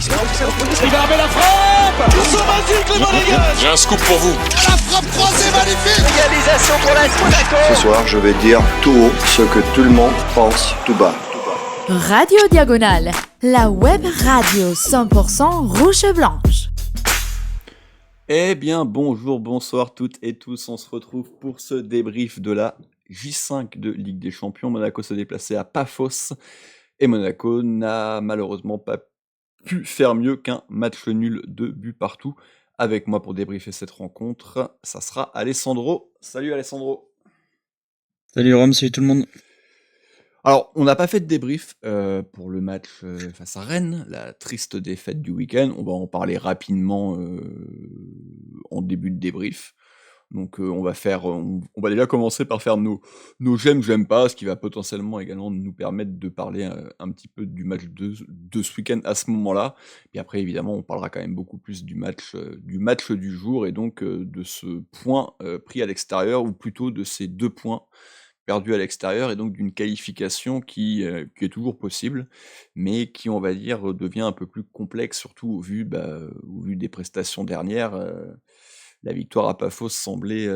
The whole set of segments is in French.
Il va remettre la frappe. Ils sont magiques les Monégasques. J'ai un scoop pour vous. La frappe croisée magnifique. Égalisation pour l'AS Monaco. Ce soir, je vais dire tout haut ce que tout le monde pense tout bas. Radio Diagonale, la web radio 100% rouge et blanche. Eh bien, bonjour, bonsoir toutes et tous. On se retrouve pour ce débrief de la J5 de Ligue des Champions. Monaco se déplaçait à Paphos et Monaco n'a malheureusement pas pu faire mieux qu'un match nul de but partout. Avec moi pour débriefer cette rencontre, ça sera Alessandro. Salut Alessandro. Salut Rome, salut tout le monde. Alors, on n'a pas fait de débrief pour le match face à Rennes, la triste défaite du week-end. On va en parler rapidement en début de débrief. Donc, on va déjà commencer par faire nos j'aime pas, ce qui va potentiellement également nous permettre de parler un petit peu du match de ce week-end à ce moment-là. Puis après, évidemment, on parlera quand même beaucoup plus du match du jour et donc de ce point pris à l'extérieur, ou plutôt de ces 2 points perdu à l'extérieur, et donc d'une qualification qui est toujours possible, mais qui, on va dire, devient un peu plus complexe, surtout au vu des prestations dernières. La victoire à Paphos semblait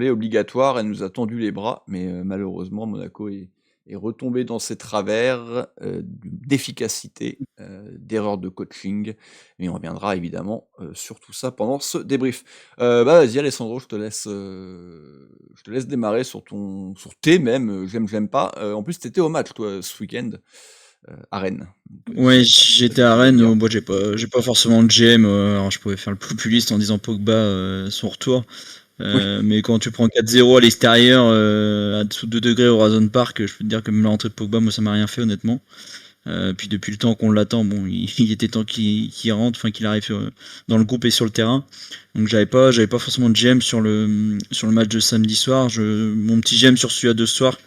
obligatoire, elle nous a tendu les bras, mais malheureusement Monaco est retombé dans ses travers d'efficacité, d'erreurs de coaching, et on reviendra évidemment sur tout ça pendant ce débrief. Vas-y Alessandro, je te laisse démarrer sur tes mêmes j'aime pas. En plus t'étais au match toi ce week-end à Rennes. Donc, Ouais, j'étais à Rennes, bon, j'ai pas forcément de GM, alors je pouvais faire le populiste en disant Pogba son retour. Mais quand tu prends 4-0 à l'extérieur, à dessous de 2 degrés au Horizon Park, je peux te dire que même la rentrée de Pogba, moi ça m'a rien fait honnêtement. Puis depuis le temps qu'on l'attend, bon, il était temps qu'il rentre, enfin qu'il arrive dans le groupe et sur le terrain. Donc j'avais pas forcément de GM sur le match de samedi soir. Mon petit GM sur celui-là de ce soir,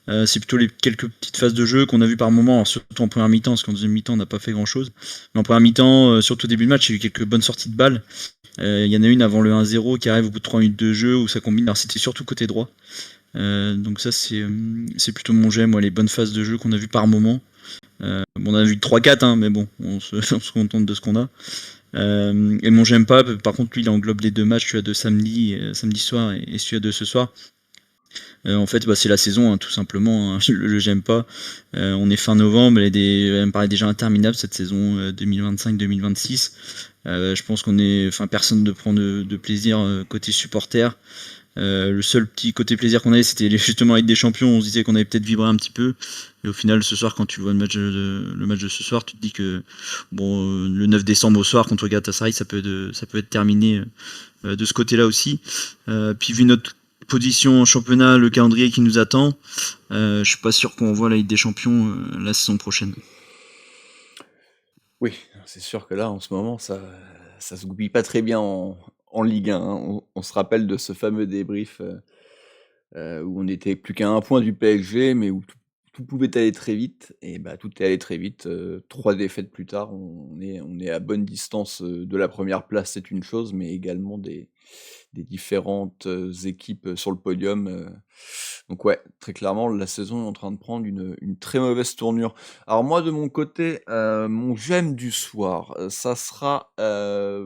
c'est plutôt les quelques petites phases de jeu qu'on a vu par moment, alors surtout en première mi-temps, parce qu'en deuxième mi-temps on n'a pas fait grand-chose. Mais en première mi-temps, surtout au début de match, il y a eu quelques bonnes sorties de balles. Il y en a une avant le 1-0 qui arrive au bout de 3 minutes de jeu où ça combine. Alors c'était surtout côté droit. Donc ça c'est plutôt mon GM, les bonnes phases de jeu qu'on a vu par moment. On a vu 3-4, hein, mais bon, on se contente de ce qu'on a. Et mon j'aime pas, par contre, lui, il englobe les 2 matchs, celui de samedi soir et celui de ce soir. En fait, c'est la saison, hein, tout simplement. Hein, le j'aime pas. On est fin novembre, elle me paraît déjà interminable cette saison 2025-2026. Je pense personne ne prend de plaisir côté supporter. Le seul petit côté plaisir qu'on avait, c'était justement la Ligue des Champions. On se disait qu'on avait peut-être vibré un petit peu, et au final ce soir, quand tu vois le match de ce soir, tu te dis que le 9 décembre au soir contre Galatasaray, ça peut être terminé de ce côté-là aussi. Puis vu notre position en championnat, le calendrier qui nous attend, je suis pas sûr qu'on voit la Ligue des Champions la saison prochaine. Oui, c'est sûr que là en ce moment ça se goupille pas très bien en Ligue 1, hein. On se rappelle de ce fameux débrief où on n'était plus qu'à 1 point du PSG, mais où tout pouvait aller très vite, et tout est allé très vite. 3 défaites plus tard, on est à bonne distance de la première place, c'est une chose, mais également des différentes équipes sur le podium. Donc ouais, très clairement, la saison est en train de prendre une très mauvaise tournure. Alors moi, de mon côté, mon j'aime du soir, ça sera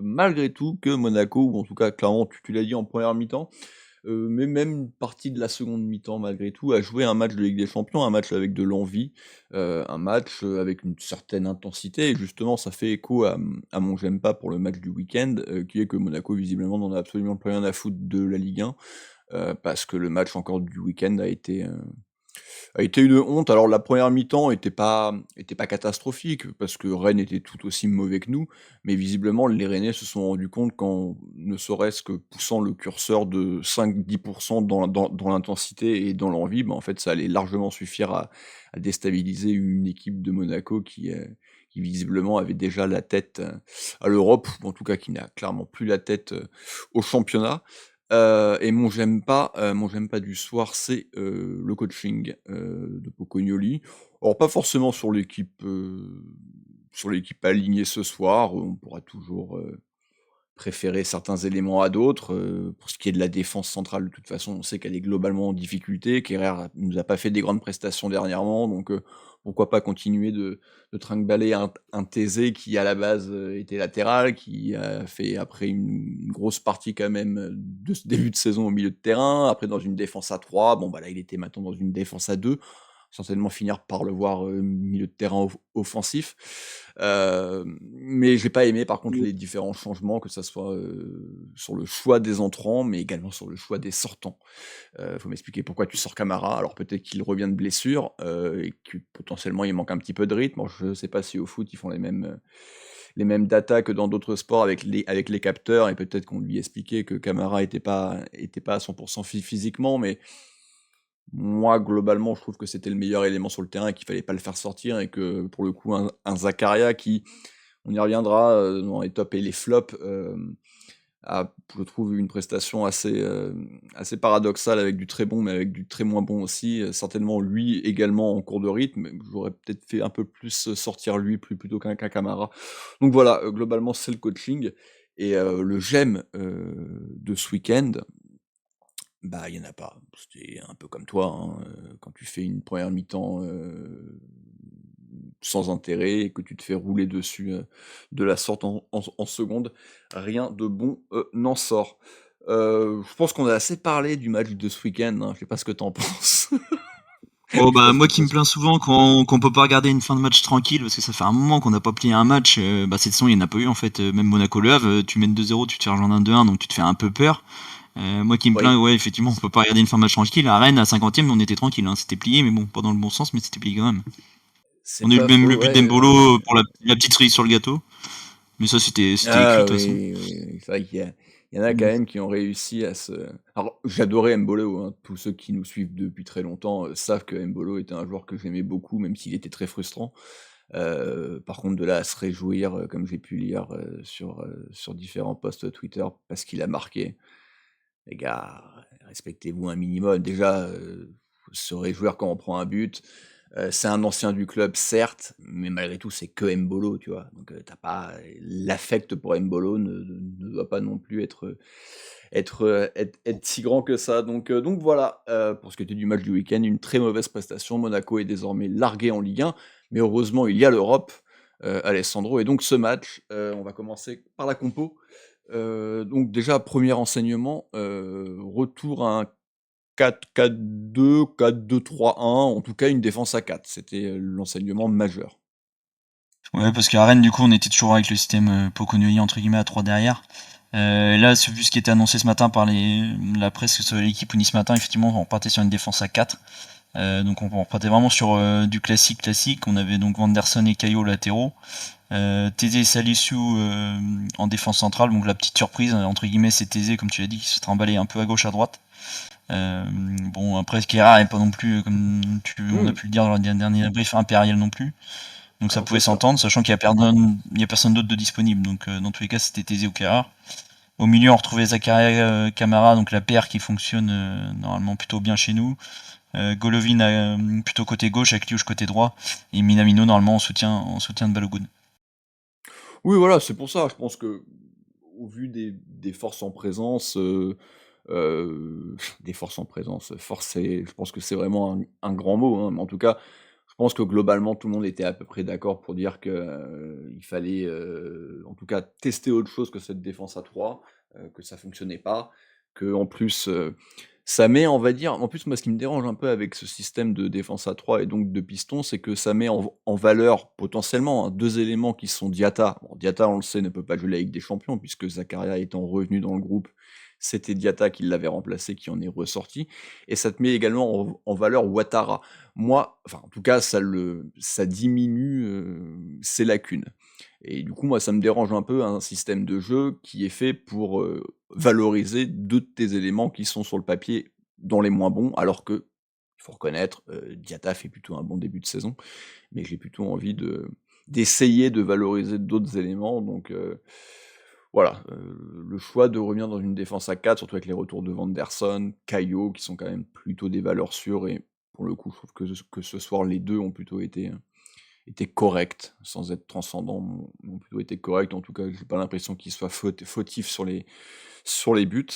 malgré tout que Monaco, ou en tout cas clairement, tu l'as dit en première mi-temps, mais même une partie de la seconde mi-temps malgré tout, a joué un match de Ligue des Champions, un match avec de l'envie, un match avec une certaine intensité, et justement ça fait écho à mon j'aime pas pour le match du week-end, qui est que Monaco visiblement n'en a absolument plus rien à foutre de la Ligue 1, parce que le match encore du week-end a été une honte. Alors la première mi-temps était pas catastrophique, parce que Rennes était tout aussi mauvais que nous, mais visiblement les Rennais se sont rendus compte qu'en ne serait-ce que poussant le curseur de 5-10% dans l'intensité et dans l'envie, en fait ça allait largement suffire à déstabiliser une équipe de Monaco qui visiblement avait déjà la tête à l'Europe, ou en tout cas qui n'a clairement plus la tête au championnat. Et mon j'aime pas du soir, c'est le coaching de Pocognoli. Alors pas forcément sur l'équipe alignée ce soir, on pourra toujours préférer certains éléments à d'autres. Pour ce qui est de la défense centrale, de toute façon, on sait qu'elle est globalement en difficulté. Kerrer nous a pas fait des grandes prestations dernièrement, donc pourquoi pas continuer de trinque-baller un Thésée qui, à la base, était latéral, qui a fait après une grosse partie quand même de ce début de saison au milieu de terrain, après dans une défense à 3. Bon, bah là, il était maintenant dans une défense à 2. Certainement finir par le voir milieu de terrain offensif. Mais j'ai pas aimé par contre les différents changements, que ça soit sur le choix des entrants, mais également sur le choix des sortants. Faut m'expliquer pourquoi tu sors Camara. Alors peut-être qu'il revient de blessure et que potentiellement il manque un petit peu de rythme. Alors, je sais pas si au foot ils font les mêmes datas que dans d'autres sports avec les capteurs, et peut-être qu'on lui expliquait que Camara était pas à 100% physiquement, mais moi, globalement, je trouve que c'était le meilleur élément sur le terrain et qu'il fallait pas le faire sortir, et que pour le coup, un Zakaria qui, on y reviendra dans les tops et les flops, a, je trouve, une prestation assez paradoxale, avec du très bon mais avec du très moins bon aussi. Certainement lui également en cours de rythme. J'aurais peut-être fait un peu plus sortir lui plutôt qu'un Camara. Donc voilà, globalement c'est le coaching, et le j'aime de ce week-end. Bah, il y en a pas. C'était un peu comme toi, hein, quand tu fais une première mi-temps sans intérêt et que tu te fais rouler dessus de la sorte en seconde, rien de bon n'en sort. Je pense qu'on a assez parlé du match de ce week-end, hein. Je sais pas ce que t'en penses. Oh bah moi qui me plains souvent qu'on peut pas regarder une fin de match tranquille, parce que ça fait un moment qu'on n'a pas plié un match. Bah cette saison il n'y en a pas eu en fait. Même Monaco Le Havre, tu mènes 2-0, tu te fais rejoindre un 2-1, donc tu te fais un peu peur. Moi qui me Oui. plains, ouais effectivement on peut pas regarder une fin de match tranquille. À Rennes à 50e on était tranquille, hein. C'était plié, mais bon pas dans le bon sens, mais c'était plié quand même. C'est On a eu pas même faux, le but ouais. d'Embolo pour la petite cerise sur le gâteau, mais ça c'était écrit de toute façon. Oui. C'est vrai qu'il y en a quand même qui ont réussi à se... Alors, j'adorais Mbolo, hein. Tous ceux qui nous suivent depuis très longtemps savent que Mbolo était un joueur que j'aimais beaucoup, même s'il était très frustrant. Par contre, de là à se réjouir, comme j'ai pu lire sur différents posts Twitter, parce qu'il a marqué, les gars, respectez-vous un minimum. Déjà, faut se réjouir quand on prend un but. C'est un ancien du club, certes, mais malgré tout, c'est que Mbolo, tu vois. Donc, t'as pas l'affect pour Mbolo ne doit pas non plus être si grand que ça. Donc voilà, pour ce qui était du match du week-end, une très mauvaise prestation. Monaco est désormais largué en Ligue 1, mais heureusement, il y a l'Europe, Alessandro. Et donc ce match, on va commencer par la compo. Donc déjà, premier enseignement, retour à un 4-4-2, 4-2-3-1, en tout cas une défense à 4. C'était l'enseignement majeur. Ouais, parce qu'à Rennes, du coup, on était toujours avec le système Poconoï, entre guillemets, à 3 derrière. Là, vu ce qui était annoncé ce matin par la presse, que ce soit l'équipe ou ni ce matin, effectivement, on repartait sur une défense à 4. Donc on repartait vraiment sur du classique. On avait donc Wanderson et Caillot latéraux. Thésée et Salissou en défense centrale. Donc la petite surprise, entre guillemets, c'est Thésée, comme tu l'as dit, qui s'est trimballé un peu à gauche, à droite. Bon, après, Kerrer n'est pas non plus, comme on a pu le dire dans le dernier brief, impérial non plus. Donc ça pouvait s'entendre, sachant qu'il y a personne d'autre de disponible. Donc dans tous les cas, c'était Thésée ou Kerrer. Au milieu, on retrouvait Zakaria Camara, donc la paire qui fonctionne normalement plutôt bien chez nous. Golovin plutôt côté gauche, avec Liouche côté droit. Et Minamino normalement en soutien de Balogun. Oui, voilà, c'est pour ça. Je pense que, au vu des forces en présence, des forces en présence, je pense que c'est vraiment un grand mot, hein, mais en tout cas, je pense que globalement tout le monde était à peu près d'accord pour dire que il fallait en tout cas tester autre chose que cette défense à 3, que ça fonctionnait pas, que en plus ça met, on va dire, en plus moi ce qui me dérange un peu avec ce système de défense à 3 et donc de piston, c'est que ça met en valeur potentiellement, hein, deux éléments qui sont Diatta. Bon, Diatta, on le sait, ne peut pas jouer la Ligue des Champions, puisque Zakaria étant revenu dans le groupe, c'était Diatta qui l'avait remplacé, qui en est ressorti. Et ça te met également en valeur Ouattara. Moi, enfin en tout cas, ça diminue ses lacunes. Et du coup, moi, ça me dérange un peu un système de jeu qui est fait pour valoriser deux de tes éléments qui sont sur le papier dans les moins bons, alors que, il faut reconnaître, Diatta fait plutôt un bon début de saison, mais j'ai plutôt envie d'essayer de valoriser d'autres éléments. Donc voilà, le choix de revenir dans une défense à 4, surtout avec les retours de Wanderson, Caillot, qui sont quand même plutôt des valeurs sûres, et pour le coup, je trouve que ce soir, les deux ont plutôt été était correct, sans être transcendant, ont plutôt été corrects. En tout cas, j'ai pas l'impression qu'ils soient fautifs sur les buts.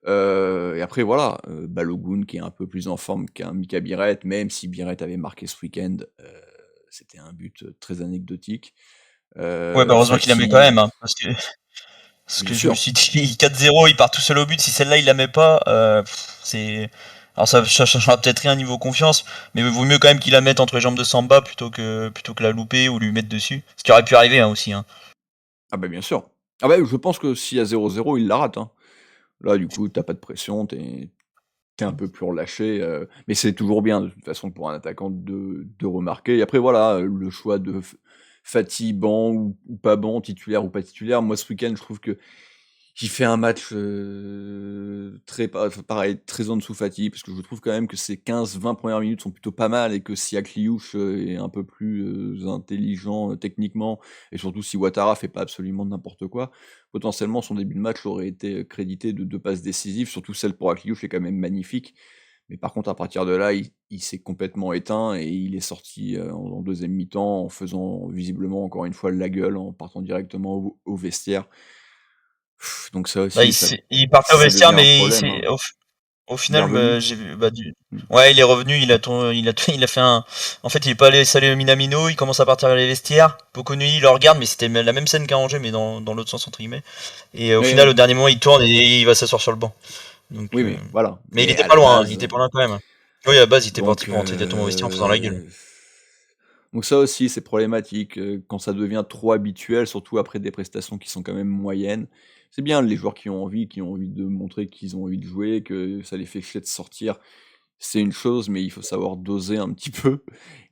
Et après, voilà, Balogun qui est un peu plus en forme qu'un Mika Biret, même si Biret avait marqué ce week-end, c'était un but très anecdotique. Ouais, bah heureusement qu'il la met quand même, hein, parce que Bien je me sûr. suis dit 4-0, il part tout seul au but. Si celle-là il la met pas, c'est. Alors ça changera peut-être rien niveau confiance, mais il vaut mieux quand même qu'il la mette entre les jambes de Samba plutôt que la louper ou lui mettre dessus. Ce qui aurait pu arriver, hein, aussi. Hein. Ah bah bien sûr. Ah bah je pense que s'il y a 0-0, il la rate. Hein. Là, du coup, t'as pas de pression, t'es un peu plus relâché. Mais c'est toujours bien, de toute façon, pour un attaquant de remarquer. Et après, voilà, le choix de Fati, banc ou pas banc, titulaire ou pas titulaire. Moi, ce week-end, je trouve que il fait un match pareil, très en dessous Fati, parce que je trouve quand même que ces 15-20 premières minutes sont plutôt pas mal, et que si Akliouche est un peu plus intelligent techniquement, et surtout si Ouattara fait pas absolument n'importe quoi, potentiellement son début de match aurait été crédité de 2 passes décisives, surtout celle pour Akliouche est quand même magnifique. Mais par contre, à partir de là, il s'est complètement éteint, et il est sorti en deuxième mi-temps en faisant visiblement encore une fois la gueule, en partant directement au vestiaire. Donc ça Bah, aussi, il partait au ça vestiaire, devient un mais problème, hein. au Il est final, revenu? j'ai vu, Mmh. ouais, il est revenu, il a fait en fait, il est pas allé saluer Minamino, il commence à partir vers les vestiaires. Boconu, il le regarde, mais c'était la même scène qu'à Angers, mais dans l'autre sens, entre guillemets. Et au Oui, final, oui. au dernier moment, il tourne et il va s'asseoir sur le banc. Donc, Oui, mais voilà. mais il Mais était à pas la loin, hein, il base, était pas loin quand même. Oui, à la base, il était parti donc pour rentrer directement au vestiaire en faisant la gueule. ça aussi, c'est problématique, quand ça devient trop habituel, surtout après des prestations qui sont quand même moyennes. C'est bien les joueurs qui ont envie de montrer qu'ils ont envie de jouer, que ça les fait chier de sortir. C'est une chose, mais il faut savoir doser un petit peu.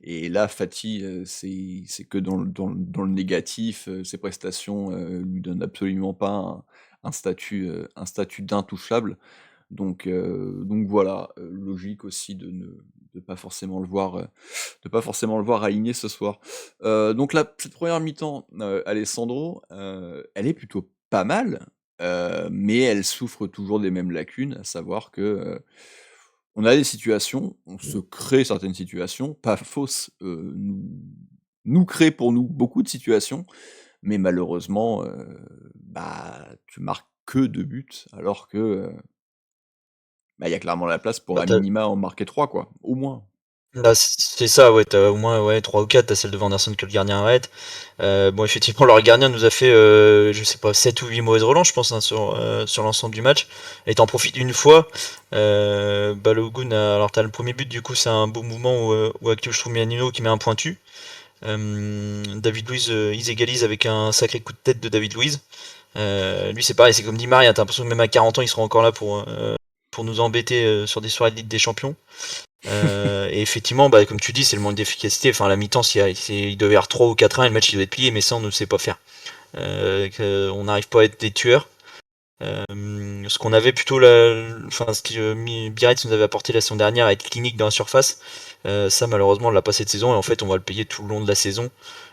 Et là, Fati, c'est que dans le négatif. Ses prestations lui donnent absolument pas un statut d'intouchable. Donc voilà, logique aussi de pas forcément le voir, aligné ce soir. Donc là, cette première mi-temps, Alessandro, elle est plutôt pas mal, mais elle souffre toujours des mêmes lacunes, à savoir que, on a des situations, on se crée certaines situations, pas fausses, nous crée pour nous beaucoup de situations, mais malheureusement, bah, tu marques que 2 buts, alors que, bah, il y a clairement la place pour Bah, à minima en marquer 3 quoi, au moins. Bah, c'est ça, ouais, t'as au moins ouais, 3 ou 4, t'as celle de Vanderson que le gardien arrête. Bon, effectivement, leur gardien nous a fait, je sais pas, 7 ou 8 mauvaises relances, je pense, hein, sur l'ensemble du match. Et t'en profites une fois. Balogun, alors t'as le premier but, du coup, c'est un beau mouvement où Akio Strumianino qui met un pointu. David Luiz, ils égalisent avec un sacré coup de tête de David Luiz. Lui, c'est pareil, c'est comme dit Maria, t'as l'impression que même à 40 ans, il sera encore là pour nous embêter sur des soirées de Ligue des Champions. Et effectivement, bah, comme tu dis, c'est le manque d'efficacité. Enfin, à la mi-temps, il devait y avoir 3 ou 4-1 et le match il devait être plié, mais ça, on ne sait pas faire. On n'arrive pas à être des tueurs. Ce qu'on avait plutôt enfin, ce que Biarritz nous avait apporté la saison dernière à être clinique dans la surface, ça, malheureusement, on l'a pas cette saison et en fait, on va le payer tout le long de la saison.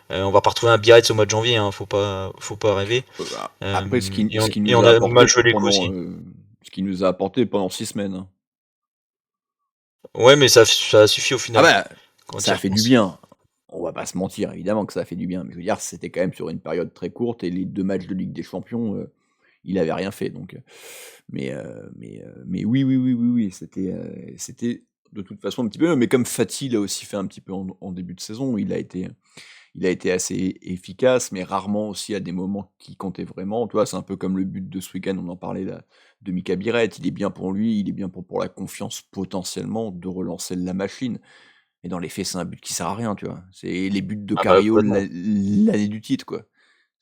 On va pas retrouver un Biarritz au mois de janvier, hein, faut pas rêver. Après ce qui Et nous on a a apporté mal joué les coups pendant, aussi. ce qui nous a apporté pendant 6 semaines, hein. Ouais, mais ça a suffi au Ah final, bah, quand ça tu y a fait du repenses. bien. On va pas se mentir, évidemment que ça a fait du bien, mais je veux dire, c'était quand même sur une période très courte, et les 2 matchs de Ligue des Champions, il avait rien fait, donc mais oui, c'était de toute façon un petit peu, mais comme Fati l'a aussi fait un petit peu en début de saison, il a été assez efficace, mais rarement aussi à des moments qui comptaient vraiment. Tu vois, c'est un peu comme le but de ce week-end, on en parlait là, de Mika Biret. Il est bien pour lui, il est bien pour la confiance potentiellement de relancer la machine. Et dans les faits, c'est un but qui sert à rien, tu vois. C'est les buts de Ah bah, Cario complètement. l'année du titre, quoi.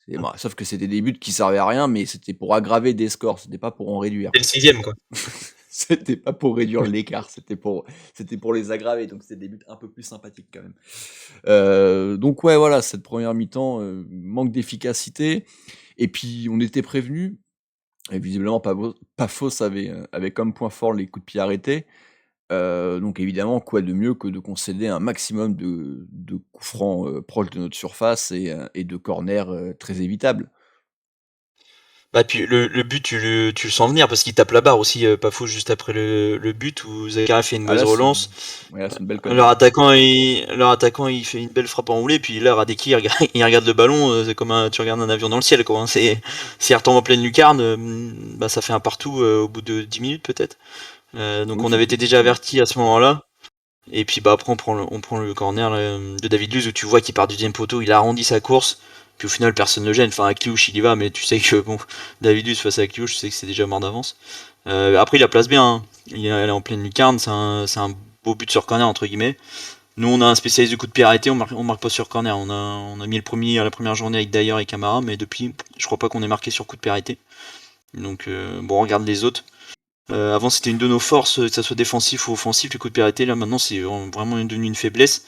Bon, sauf que c'était des buts qui servaient à rien, mais c'était pour aggraver des scores, c'était pas pour en réduire. C'est le sixième, quoi. C'était pas pour réduire l'écart, c'était pour les aggraver, donc c'était des buts un peu plus sympathiques quand même. Donc ouais, voilà, cette première mi-temps, manque d'efficacité, et puis on était prévenus, et visiblement Pafos avait comme point fort les coups de pied arrêtés. Donc évidemment, quoi de mieux que de concéder un maximum de coups francs proches de notre surface, et de corners très évitables. Bah, puis le but, tu le sens venir parce qu'il tape la barre aussi, pas faux, juste après le but où Zakaria fait une Ah mauvaise là, relance. ouais, là, c'est une belle connerie. Leur attaquant, il fait une belle frappe enroulée, puis là, Radeki, il regarde le ballon, c'est comme tu regardes un avion dans le ciel, quoi. Hein. S'il retombe en pleine lucarne, bah, ça fait un partout au bout de 10 minutes, peut-être. Donc Oui, on avait été déjà effectivement. averti à ce moment-là. Et puis bah après on prend le corner là, de David Luiz où tu vois qu'il part du deuxième poteau, il arrondit sa course, puis au final personne ne le gêne. Enfin Akliouche il y va, mais tu sais que bon, David Luiz face à Akliouche, tu sais que c'est déjà mort d'avance. Après il la place bien, hein. Elle est en pleine lucarne, c'est un beau but sur corner entre guillemets. Nous on a un spécialiste du coup de pied arrêté, on marque pas sur corner. On a mis le premier à la première journée avec Dyer et Camara, mais depuis je crois pas qu'on ait marqué sur coup de pied arrêté. Donc bon on regarde les autres. Avant c'était une de nos forces, que ça soit défensif ou offensif, les coups de pied arrêtés. Là maintenant c'est vraiment devenu une faiblesse.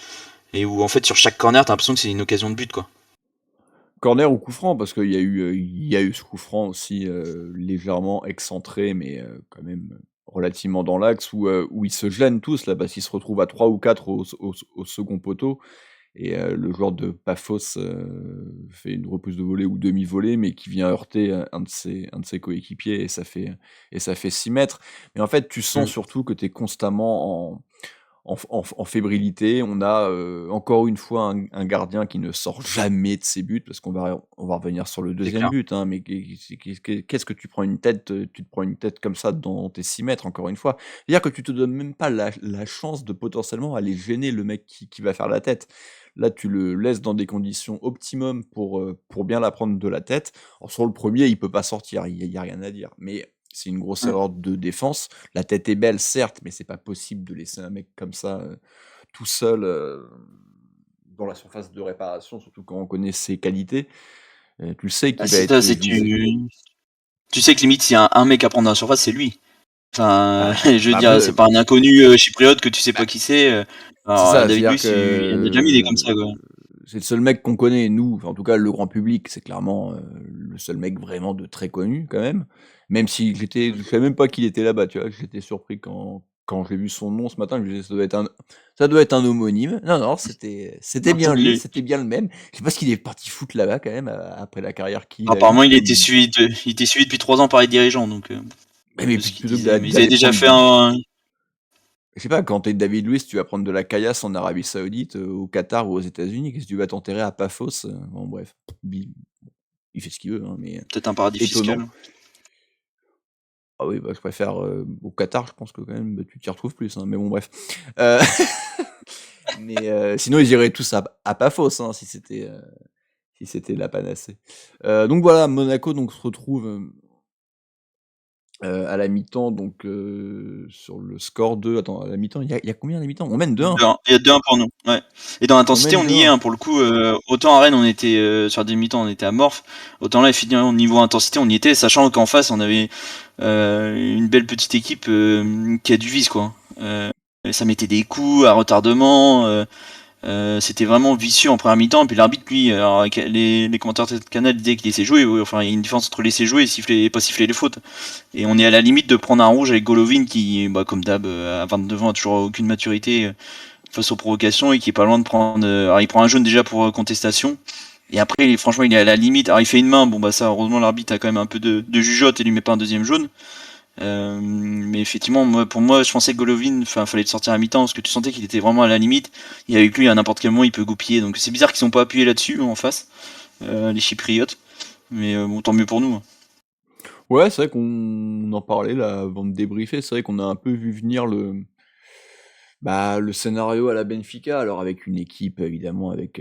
Et où en fait sur chaque corner t'as l'impression que c'est une occasion de but quoi. Corner ou coup franc, parce qu'il y a eu ce coup franc aussi, légèrement excentré, mais quand même relativement dans l'axe où ils se gênent tous là, parce qu'ils se retrouvent à 3 ou 4 au second poteau et le joueur de Paphos, fait une repousse de volée ou demi-volée, mais qui vient heurter un de ses coéquipiers et ça fait 6 mètres. Mais en fait, tu sens Mm. surtout que tu es constamment en fébrilité. On a encore une fois un gardien qui ne sort jamais de ses buts, parce qu'on va revenir sur le C'est deuxième clair. but, hein, mais qu'est-ce que tu prends une tête, tu te prends une tête comme ça dans tes 6 mètres, encore une fois. C'est-à-dire que tu te donnes même pas la chance de potentiellement aller gêner le mec qui va faire la tête. Là, tu le laisses dans des conditions optimum pour bien la prendre de la tête. Alors, sur le premier, il peut pas sortir, il y a rien à dire. Mais c'est une grosse Mm. erreur de défense. La tête est belle, certes, mais c'est pas possible de laisser un mec comme ça tout seul dans la surface de réparation, surtout quand on connaît ses qualités. Tu le sais Bah, qu'il va c'est être ça, c'est visé. tu sais que limite s'il y a un mec à prendre dans la surface c'est lui. Enfin, Bah, je veux bah, dire, c'est pas un inconnu chypriote que tu sais bah, pas qui c'est. c'est Alors, ça, David c'est-à-dire Luiz, il y en a déjà mis des comme que ça quoi. c'est le seul mec qu'on connaît, nous, enfin, en tout cas le grand public, c'est clairement le seul mec vraiment de très connu quand même. Même si je savais même pas qu'il était là-bas, tu vois, j'étais surpris quand j'ai vu son nom ce matin, je me disais ça doit être un homonyme. Non, non, c'était Non, bien il lui, est- c'était bien le même. Je sais pas ce qu'il est parti foutre là-bas quand même après la carrière qu'il a eue. Apparemment il était suivi depuis 3 ans par les dirigeants donc Mais de ce qu'il plutôt que disait. Mais ils avaient d'aller déjà prendre, fait un. je sais pas, quand t'es David Luiz, tu vas prendre de la caillasse en Arabie Saoudite, au Qatar ou aux États-Unis, qu'est-ce que tu vas t'enterrer à Paphos? Bon bref, il fait ce qu'il veut, hein, mais Peut-être un paradis étonnant. fiscal. Ah oui, bah, je préfère, au Qatar, je pense que quand même, bah, tu t'y retrouves plus, hein, mais bon bref. Heu, mais sinon ils iraient tous à Paphos, hein, si c'était la panacée. Donc voilà, Monaco donc se retrouve, à la mi-temps donc sur le score de attends, à la mi-temps, il y a combien à la mi-temps? On mène 2-1. 2-1. Il y a 2-1 pour nous. Ouais. Et dans On l'intensité, mène on y est, 2-1. hein, pour le coup. Autant à Rennes, on était sur des mi-temps, on était amorphe. Autant là, au niveau intensité, on y était, sachant qu'en face, on avait une belle petite équipe qui a du vice, quoi. Ça mettait des coups à retardement. C'était vraiment vicieux en première mi-temps. Et puis l'arbitre, lui, alors, avec les commentateurs de Canal disaient qu'il laissait jouer. Oui, enfin, il y a une différence entre laisser jouer et pas siffler les fautes. Et on est à la limite de prendre un rouge avec Golovin qui, bah, comme d'hab, à 22 ans, a toujours aucune maturité face aux provocations et qui est pas loin de prendre. Alors, il prend un jaune déjà pour contestation. Et après, franchement, il est à la limite. Alors, il fait une main. Bon, bah, ça, heureusement, l'arbitre a quand même un peu de jugeote et lui met pas un deuxième jaune. Mais effectivement, pour moi, je pensais que Golovin, fallait le sortir à mi-temps parce que tu sentais qu'il était vraiment à la limite. Et avec lui, à n'importe quel moment, il peut goupiller. Donc c'est bizarre qu'ils sont pas appuyés là-dessus en face, les Chypriotes. Mais bon, tant mieux pour nous. Hein. Ouais, c'est vrai qu'on en parlait là avant de débriefer, c'est vrai qu'on a un peu vu venir le scénario à la Benfica, alors avec une équipe évidemment avec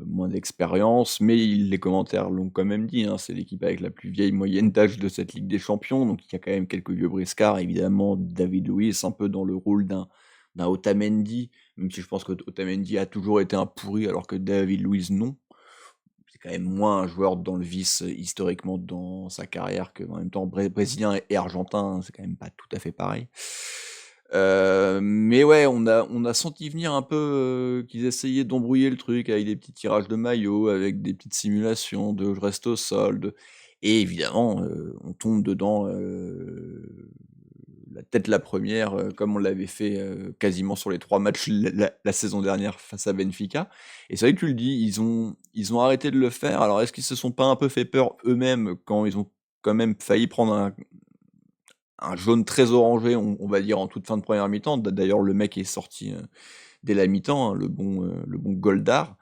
moins d'expérience, mais les commentaires l'ont quand même dit, hein, c'est l'équipe avec la plus vieille moyenne d'âge de cette Ligue des Champions, donc il y a quand même quelques vieux briscards, évidemment David Luiz un peu dans le rôle d'un Otamendi, même si je pense que Otamendi a toujours été un pourri alors que David Luiz non. C'est quand même moins un joueur dans le vice historiquement dans sa carrière que en même temps brésilien et argentin, c'est quand même pas tout à fait pareil. Mais ouais, on a senti venir un peu qu'ils essayaient d'embrouiller le truc avec des petits tirages de maillots, avec des petites simulations de je reste au sol, et évidemment, on tombe dedans tête la première, comme on l'avait fait quasiment sur les 3 matchs la saison dernière face à Benfica. Et c'est vrai que tu le dis, ils ont arrêté de le faire. Alors est-ce qu'ils se sont pas un peu fait peur eux-mêmes quand ils ont quand même failli prendre un jaune très orangé, on va dire, en toute fin de première mi-temps? D'ailleurs, le mec est sorti dès la mi-temps, hein, le bon Goldar,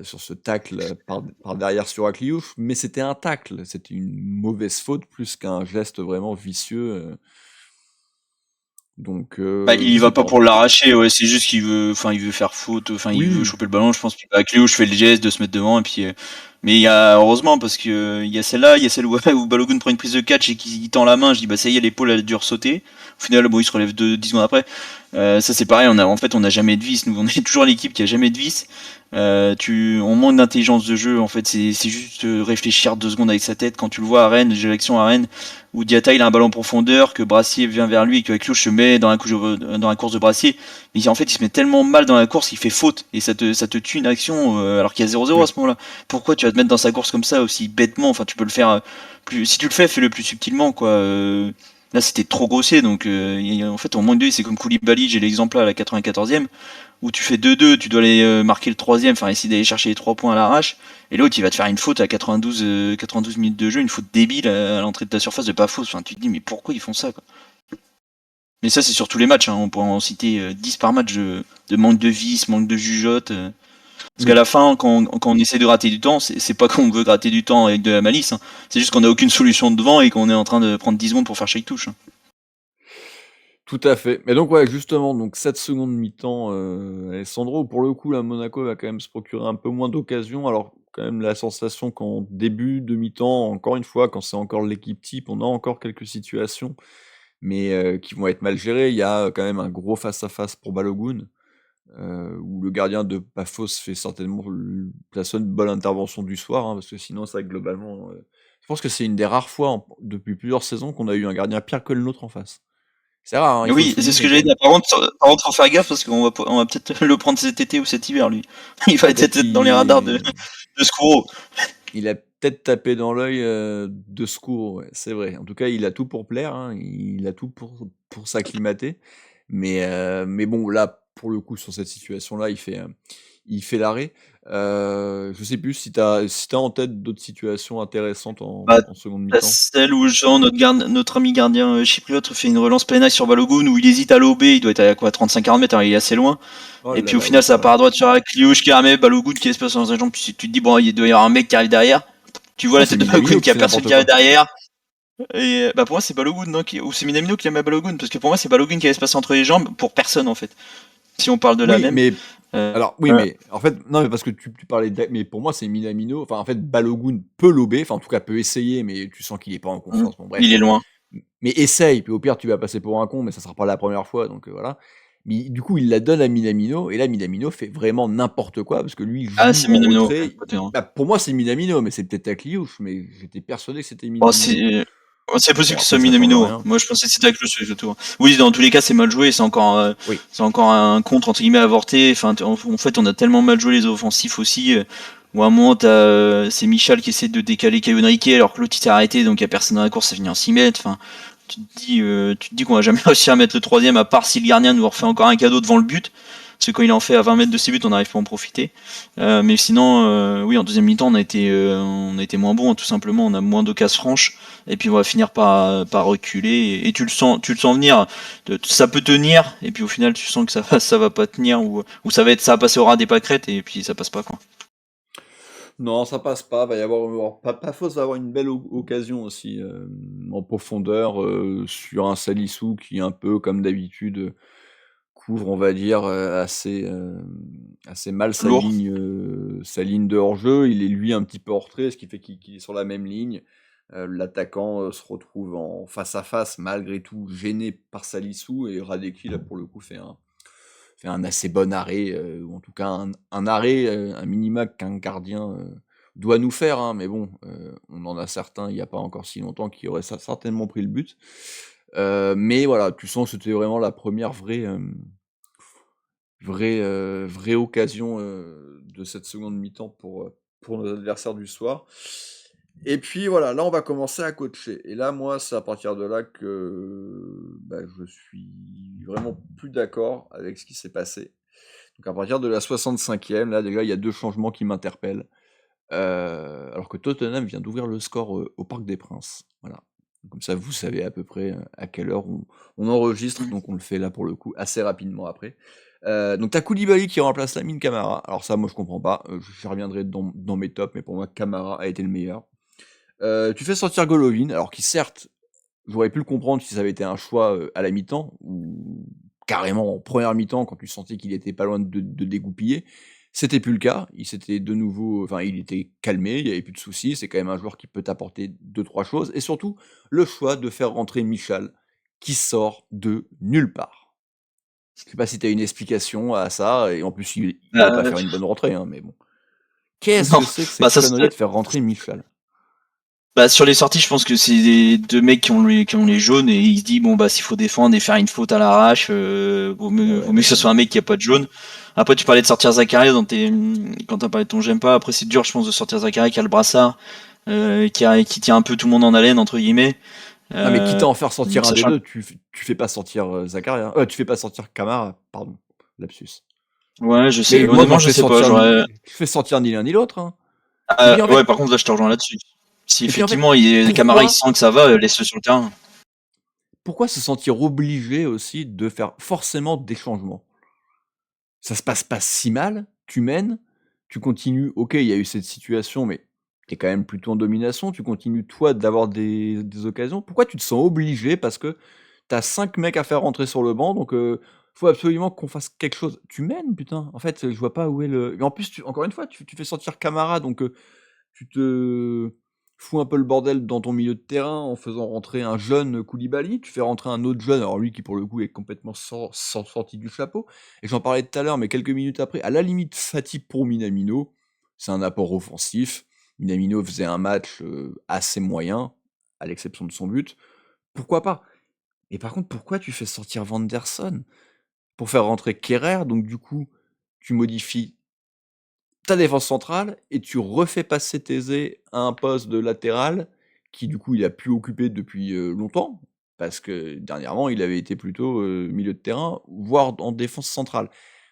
sur ce tacle par derrière sur Akliouche. Mais c'était un tacle, c'était une mauvaise faute plus qu'un geste vraiment vicieux. Donc, Bah, il y je va sais pas pas. pour l'arracher, ouais, c'est juste il veut faire faute, enfin, il veut Oui, choper le ballon, je pense. Puis bah, Cléo, je fais le geste de se mettre devant, et puis. Mais il y a, heureusement, parce que il y a celle-là, il y a celle où Balogun prend une prise de catch et qu'il tend la main, je dis, bah, ça y est, l'épaule, elle a dû ressauter. Au final, bon, il se relève 10 secondes après. Ça, c'est pareil, en fait, on n'a jamais de vis, nous, on est toujours l'équipe qui a jamais de vis. On manque d'intelligence de jeu, en fait, c'est juste réfléchir 2 secondes avec sa tête. Quand tu le vois à Rennes, j'ai l'action à Rennes, où Diatta il a un ballon en profondeur, que Brassier vient vers lui et que Clouche se met dans la course de Brassier. Mais en fait, il se met tellement mal dans la course qu'il fait faute et ça te tue une action alors qu'il y a 0-0 à oui. ce moment-là. Pourquoi tu vas te mettre dans sa course comme ça aussi bêtement? Enfin, tu peux le faire plus. Si tu le fais le plus subtilement, quoi. Là, c'était trop grossier, donc en fait, en moins de 2, c'est comme Koulibaly, j'ai l'exemple là à la 94e, où tu fais 2-2, tu dois aller marquer le troisième, enfin essayer d'aller chercher les 3 points à l'arrache, et l'autre il va te faire une faute à 92 minutes de jeu, une faute débile à l'entrée de ta surface de pas fausse, enfin tu te dis mais pourquoi ils font ça quoi. Mais ça c'est sur tous les matchs, hein. On pourrait en citer 10 par match de manque de vis, manque de jugeote. Parce qu'à Oui. la fin, quand on essaie de gratter du temps, c'est pas qu'on veut gratter du temps avec de la malice, hein. C'est juste qu'on n'a aucune solution devant et qu'on est en train de prendre 10 secondes pour faire chaque touche, hein. Tout à fait. Mais donc ouais, justement, donc cette seconde mi-temps, Alessandro, pour le coup, là, Monaco va quand même se procurer un peu moins d'occasions. Alors, quand même la sensation qu'en début de mi-temps, encore une fois, quand c'est encore l'équipe type, on a encore quelques situations, mais qui vont être mal gérées. Il y a quand même un gros face-à-face pour Balogun, où le gardien de Pafos fait certainement la seule bonne intervention du soir, hein, parce que sinon, c'est vrai que globalement, je pense que c'est une des rares fois depuis plusieurs saisons qu'on a eu un gardien pire que le nôtre en face. C'est rare, hein, il faut le Oui, c'est ce que souligner quand j'allais même. dire. Par contre, faut faire gaffe parce on va peut-être le prendre cet été ou cet hiver, lui. Il va Ah, peut-être être dans les radars qu'il de Skuro. il a peut-être tapé dans l'œil, de secours, ouais, c'est vrai. En tout cas, il a tout pour plaire, hein, il a tout pour s'acclimater. Mais bon, là, pour le coup, sur cette situation-là, il fait l'arrêt. Je sais plus si tu as en tête d'autres situations intéressantes Bah, en seconde t'as mi-temps? celle où Jean, notre ami gardien chypriote, fait une relance pleine axe sur Balogun où il hésite à lober, il doit être à quoi, 35-40 mètres, alors il est assez loin. Oh Et là puis au là, oui, final, c'est ça vrai. part à droite sur Kliouche qui ramène Balogun qui espace dans sa jambe, puis tu te dis, bon, il doit y avoir un mec qui arrive derrière. Tu vois Non, la c'est tête de Balogun Minamino qui qui a fait personne n'importe qui arrive quoi. derrière. Et bah pour moi, c'est Balogun, non, ou c'est Minamino qui la met à Balogun, parce que pour moi, c'est Balogun qui a espace entre les jambes pour personne en fait. Si on parle de la Oui, même. mais Euh, alors oui, mais en fait, non, mais parce que tu parlais mais pour moi, c'est Minamino. Enfin, en fait, Balogun peut lober, enfin, en tout cas, peut essayer, mais tu sens qu'il est pas en confiance. Bon, il bref. est loin. Mais essaye, puis au pire, tu vas passer pour un con, mais ça sera pas la première fois, donc voilà. Mais du coup, il la donne à Minamino, et là, Minamino fait vraiment n'importe quoi, parce que lui, il Ah, joue c'est en Minamino. retrait. Côté, hein. Bah, pour moi, c'est Minamino, mais c'est peut-être Akliouche, mais j'étais persuadé que c'était Bon, Minamino. c'est possible Bon, que ce soit après, ça change Minamino, hein. rien. Moi, je pensais que c'était avec le surtout, hein. Oui, dans tous les cas, c'est mal joué. Oui. C'est encore un contre entre guillemets avorté. Enfin, en fait, on a tellement mal joué les offensifs aussi. Où à un moment, c'est Michal qui essaie de décaler Caio Henrique alors que l'autre il s'est arrêté, donc il y a personne dans la course, ça finit en 6 mètres. Enfin, tu te dis qu'on va jamais réussir à mettre le troisième, à part si le gardien nous refait encore un cadeau devant le but. Parce que quand il en fait à 20 mètres de ses buts, on n'arrive pas à en profiter. Mais sinon, oui, en deuxième mi-temps, on a été moins bon, hein, tout simplement. On a moins d'occasions franches. Et puis on va finir par reculer. Et tu le sens venir. Ça peut tenir. Et puis au final, tu sens que ça va pas tenir ou ça va passer au ras des pâquerettes. Et puis ça passe pas quoi. Non, ça passe pas. Va y avoir Pafos va avoir une belle occasion aussi, en profondeur, sur un Salissou qui, un peu comme d'habitude, couvre, on va dire, assez mal Lourd. sa ligne de hors-jeu. Il est lui un petit peu en retrait, ce qui fait qu'il est sur la même ligne. L'attaquant se retrouve en face à face, malgré tout gêné par Salissou, et Radeki là pour le coup fait un assez bon arrêt, ou en tout cas un arrêt, un minima qu'un gardien doit nous faire, hein, mais bon, on en a certains il n'y a pas encore si longtemps qui auraient certainement pris le but. Mais voilà, tu sens que c'était vraiment la première vraie occasion de cette seconde mi-temps pour nos adversaires du soir. Et puis voilà, là on va commencer à coacher. Et là, moi, c'est à partir de là que je suis vraiment plus d'accord avec ce qui s'est passé. Donc à partir de la 65e, là déjà, il y a 2 changements qui m'interpellent. Alors que Tottenham vient d'ouvrir le score, au Parc des Princes. Voilà. Comme ça, vous savez à peu près, à quelle heure on enregistre, donc on le fait là pour le coup assez rapidement après. Donc tu as Koulibaly qui remplace Lamine Camara. Alors ça, moi je comprends pas, j'y reviendrai dans mes tops, mais pour moi Camara a été le meilleur. Tu fais sortir Golovin, alors qui certes, j'aurais pu le comprendre si ça avait été un choix, à la mi-temps ou carrément en première mi-temps quand tu sentais qu'il était pas loin de dégoupiller. C'était plus le cas, il s'était de nouveau il était calmé, il y avait plus de soucis, c'est quand même un joueur qui peut t'apporter 2-3 choses et surtout le choix de faire rentrer Michal qui sort de nulle part. Je sais pas si tu as une explication à ça et en plus il va pas Heu, faire une bonne rentrée, hein, mais bon. Qu'est-ce non, que c'est que cette ça connerie de faire rentrer Michal? sur les sorties, je pense que c'est des 2 mecs qui ont les jaunes et il se dit: «Bon, s'il faut défendre et faire une faute à l'arrache, Ouais, vaut mieux que ce soit un mec qui a pas de jaune». Après, tu parlais de sortir Zakaria quand tu parlé de ton «j'aime pas». Après, c'est dur, je pense, de sortir Zakaria qui a le brassard, qui tient un peu tout le monde en haleine, entre guillemets. Non, mais quitte Heu, à en faire sortir un des sachant 2, tu fais pas sortir, Zakaria. Tu fais pas sortir Camara, pardon, lapsus. Ouais, je sais. Mais moi, Honnêtement, moi, je je fais sais pas. sortir ni J'aurais. je fais sortir ni l'un ni l'autre, hein. Et puis, en Ouais, fait, par contre, là, je te rejoins là-dessus. Si et puis, en fait, effectivement, Camara, il pourquoi sent que ça va, laisse-le sur le terrain. pourquoi se sentir obligé aussi de faire forcément des changements? Ça se passe pas si mal, tu mènes, tu continues, OK, il y a eu cette situation, mais tu es quand même plutôt en domination, tu continues toi d'avoir des occasions. Pourquoi tu te sens obligé parce que tu as 5 mecs à faire rentrer sur le banc, donc faut absolument qu'on fasse quelque chose. Tu mènes, putain! En fait, je vois pas où est le et en plus, encore une fois, tu fais sortir Camara, donc tu te fous un peu le bordel dans ton milieu de terrain en faisant rentrer un jeune Koulibaly, tu fais rentrer un autre jeune, alors lui qui pour le coup est complètement sorti du chapeau et j'en parlais tout à l'heure, mais quelques minutes après, à la limite Fati pour Minamino, c'est un apport offensif. Minamino faisait un match, assez moyen, à l'exception de son but. Pourquoi pas? Et par contre, pourquoi tu fais sortir Vanderson? Pour faire rentrer Kerrer, donc du coup, tu modifies ta défense centrale et tu refais passer Thésée à un poste de latéral qui, du coup, il a plus occupé depuis, longtemps. Parce que dernièrement, il avait été plutôt, milieu de terrain, voire en défense centrale.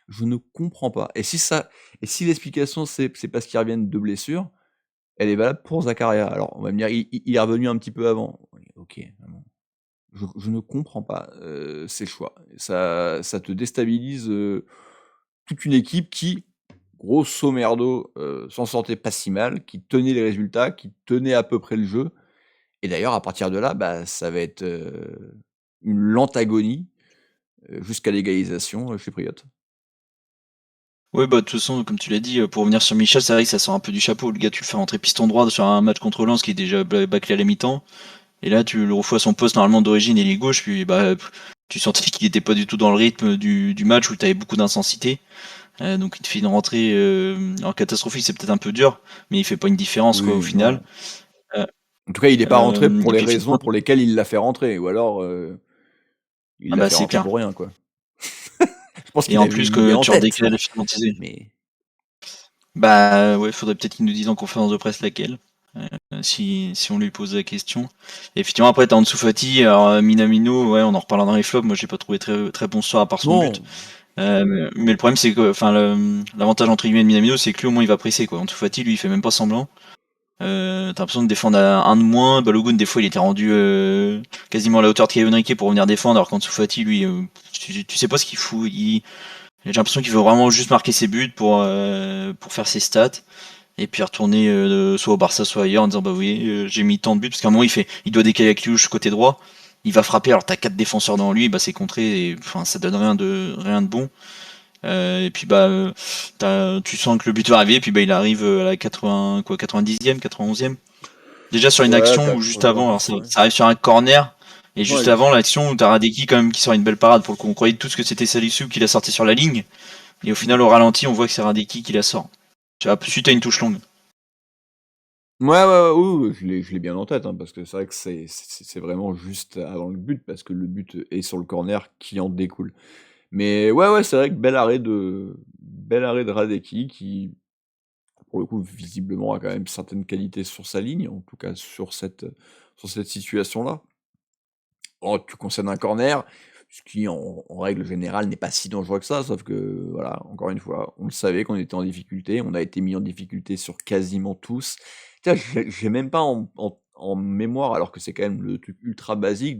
Je ne comprends pas. Et si l'explication c'est parce qu'ils reviennent de blessure, elle est valable pour Zakaria. Alors on va me dire: «Il est revenu un petit peu avant». Oui, OK, bon. Je ne comprends pas, ces choix. Ça te déstabilise, toute une équipe qui, grosso merdo, s'en sortait pas si mal, qui tenait les résultats, qui tenait à peu près le jeu. Et d'ailleurs, à partir de là, ça va être, une lente agonie, jusqu'à l'égalisation, chez Priot. Ouais, de toute façon, comme tu l'as dit, pour revenir sur Michel, c'est vrai que ça sort un peu du chapeau. Le gars, tu le fais rentrer piston droit sur un match contre Lens qui est déjà bâclé à la mi-temps. Et là, tu le refous à son poste, normalement d'origine, il est gauche, puis tu sentais qu'il était pas du tout dans le rythme du match où tu avais beaucoup d'intensité. Donc il te fait une rentrée en catastrophique, c'est peut-être un peu dur, mais il fait pas une différence quoi au Oui, non. final. Euh, En tout cas, il est pas rentré pour et les puis raisons effectivement, pour lesquelles il l'a fait rentrer ou alors, il l'a fait c'est rentrer clair. pour rien, quoi. Je pense Et qu'il en avait plus une que idée en tu tête, redécales financier. mais Ouais, faudrait peut-être qu'il nous dise en conférence de presse laquelle. Si on lui pose la question. Et effectivement, après, t'as Ansu Fati, alors Minamino, ouais, on en reparlera dans les flops. Moi, j'ai pas trouvé très, très bon ce soir à part son but. non, Mais le problème, c'est que, l'avantage entre guillemets de Minamino, c'est que lui, au moins, il va presser, quoi. Ansu Fati, lui, il fait même pas semblant. T'as l'impression de défendre à un de moins. Balogun, des fois, il était rendu quasiment à la hauteur de Kevin Riquet pour venir défendre, alors qu'Ansu Fati, lui, tu sais pas ce qu'il fout. J'ai l'impression qu'il veut vraiment juste marquer ses buts pour faire ses stats et puis retourner soit au Barça soit ailleurs en disant bah oui j'ai mis tant de buts parce qu'à un moment il doit décaler avec Liouche côté droit, il va frapper alors t'as 4 défenseurs devant lui, c'est contré et enfin ça donne rien de bon. Et puis tu sens que le but va arriver et puis il arrive à la 90e 91e déjà sur une ouais, action tu où juste ouais, en avant alors plus, ouais. ça arrive sur un corner et juste Ouais, avant l'action où t'as Radeki quand même qui sort une belle parade pour le coup on croyait tous que c'était Salisu qui l'a sorti sur la ligne et au final au ralenti on voit que c'est Radeki qui la sort. Tu vois, suite à une touche longue. ouais, oui, oui, je l'ai bien en tête, hein, parce que c'est vrai que c'est vraiment juste avant le but, parce que le but est sur le corner qui en découle. Mais ouais, c'est vrai que bel arrêt de Radeki qui pour le coup, visiblement, a quand même certaines qualités sur sa ligne, en tout cas sur cette situation-là. Oh, tu concèdes un corner, ce qui en règle générale n'est pas si dangereux que ça, sauf que voilà, encore une fois, on le savait qu'on était en difficulté, on a été mis en difficulté sur quasiment tous. Tiens, j'ai même pas en mémoire, alors que c'est quand même le truc ultra basique,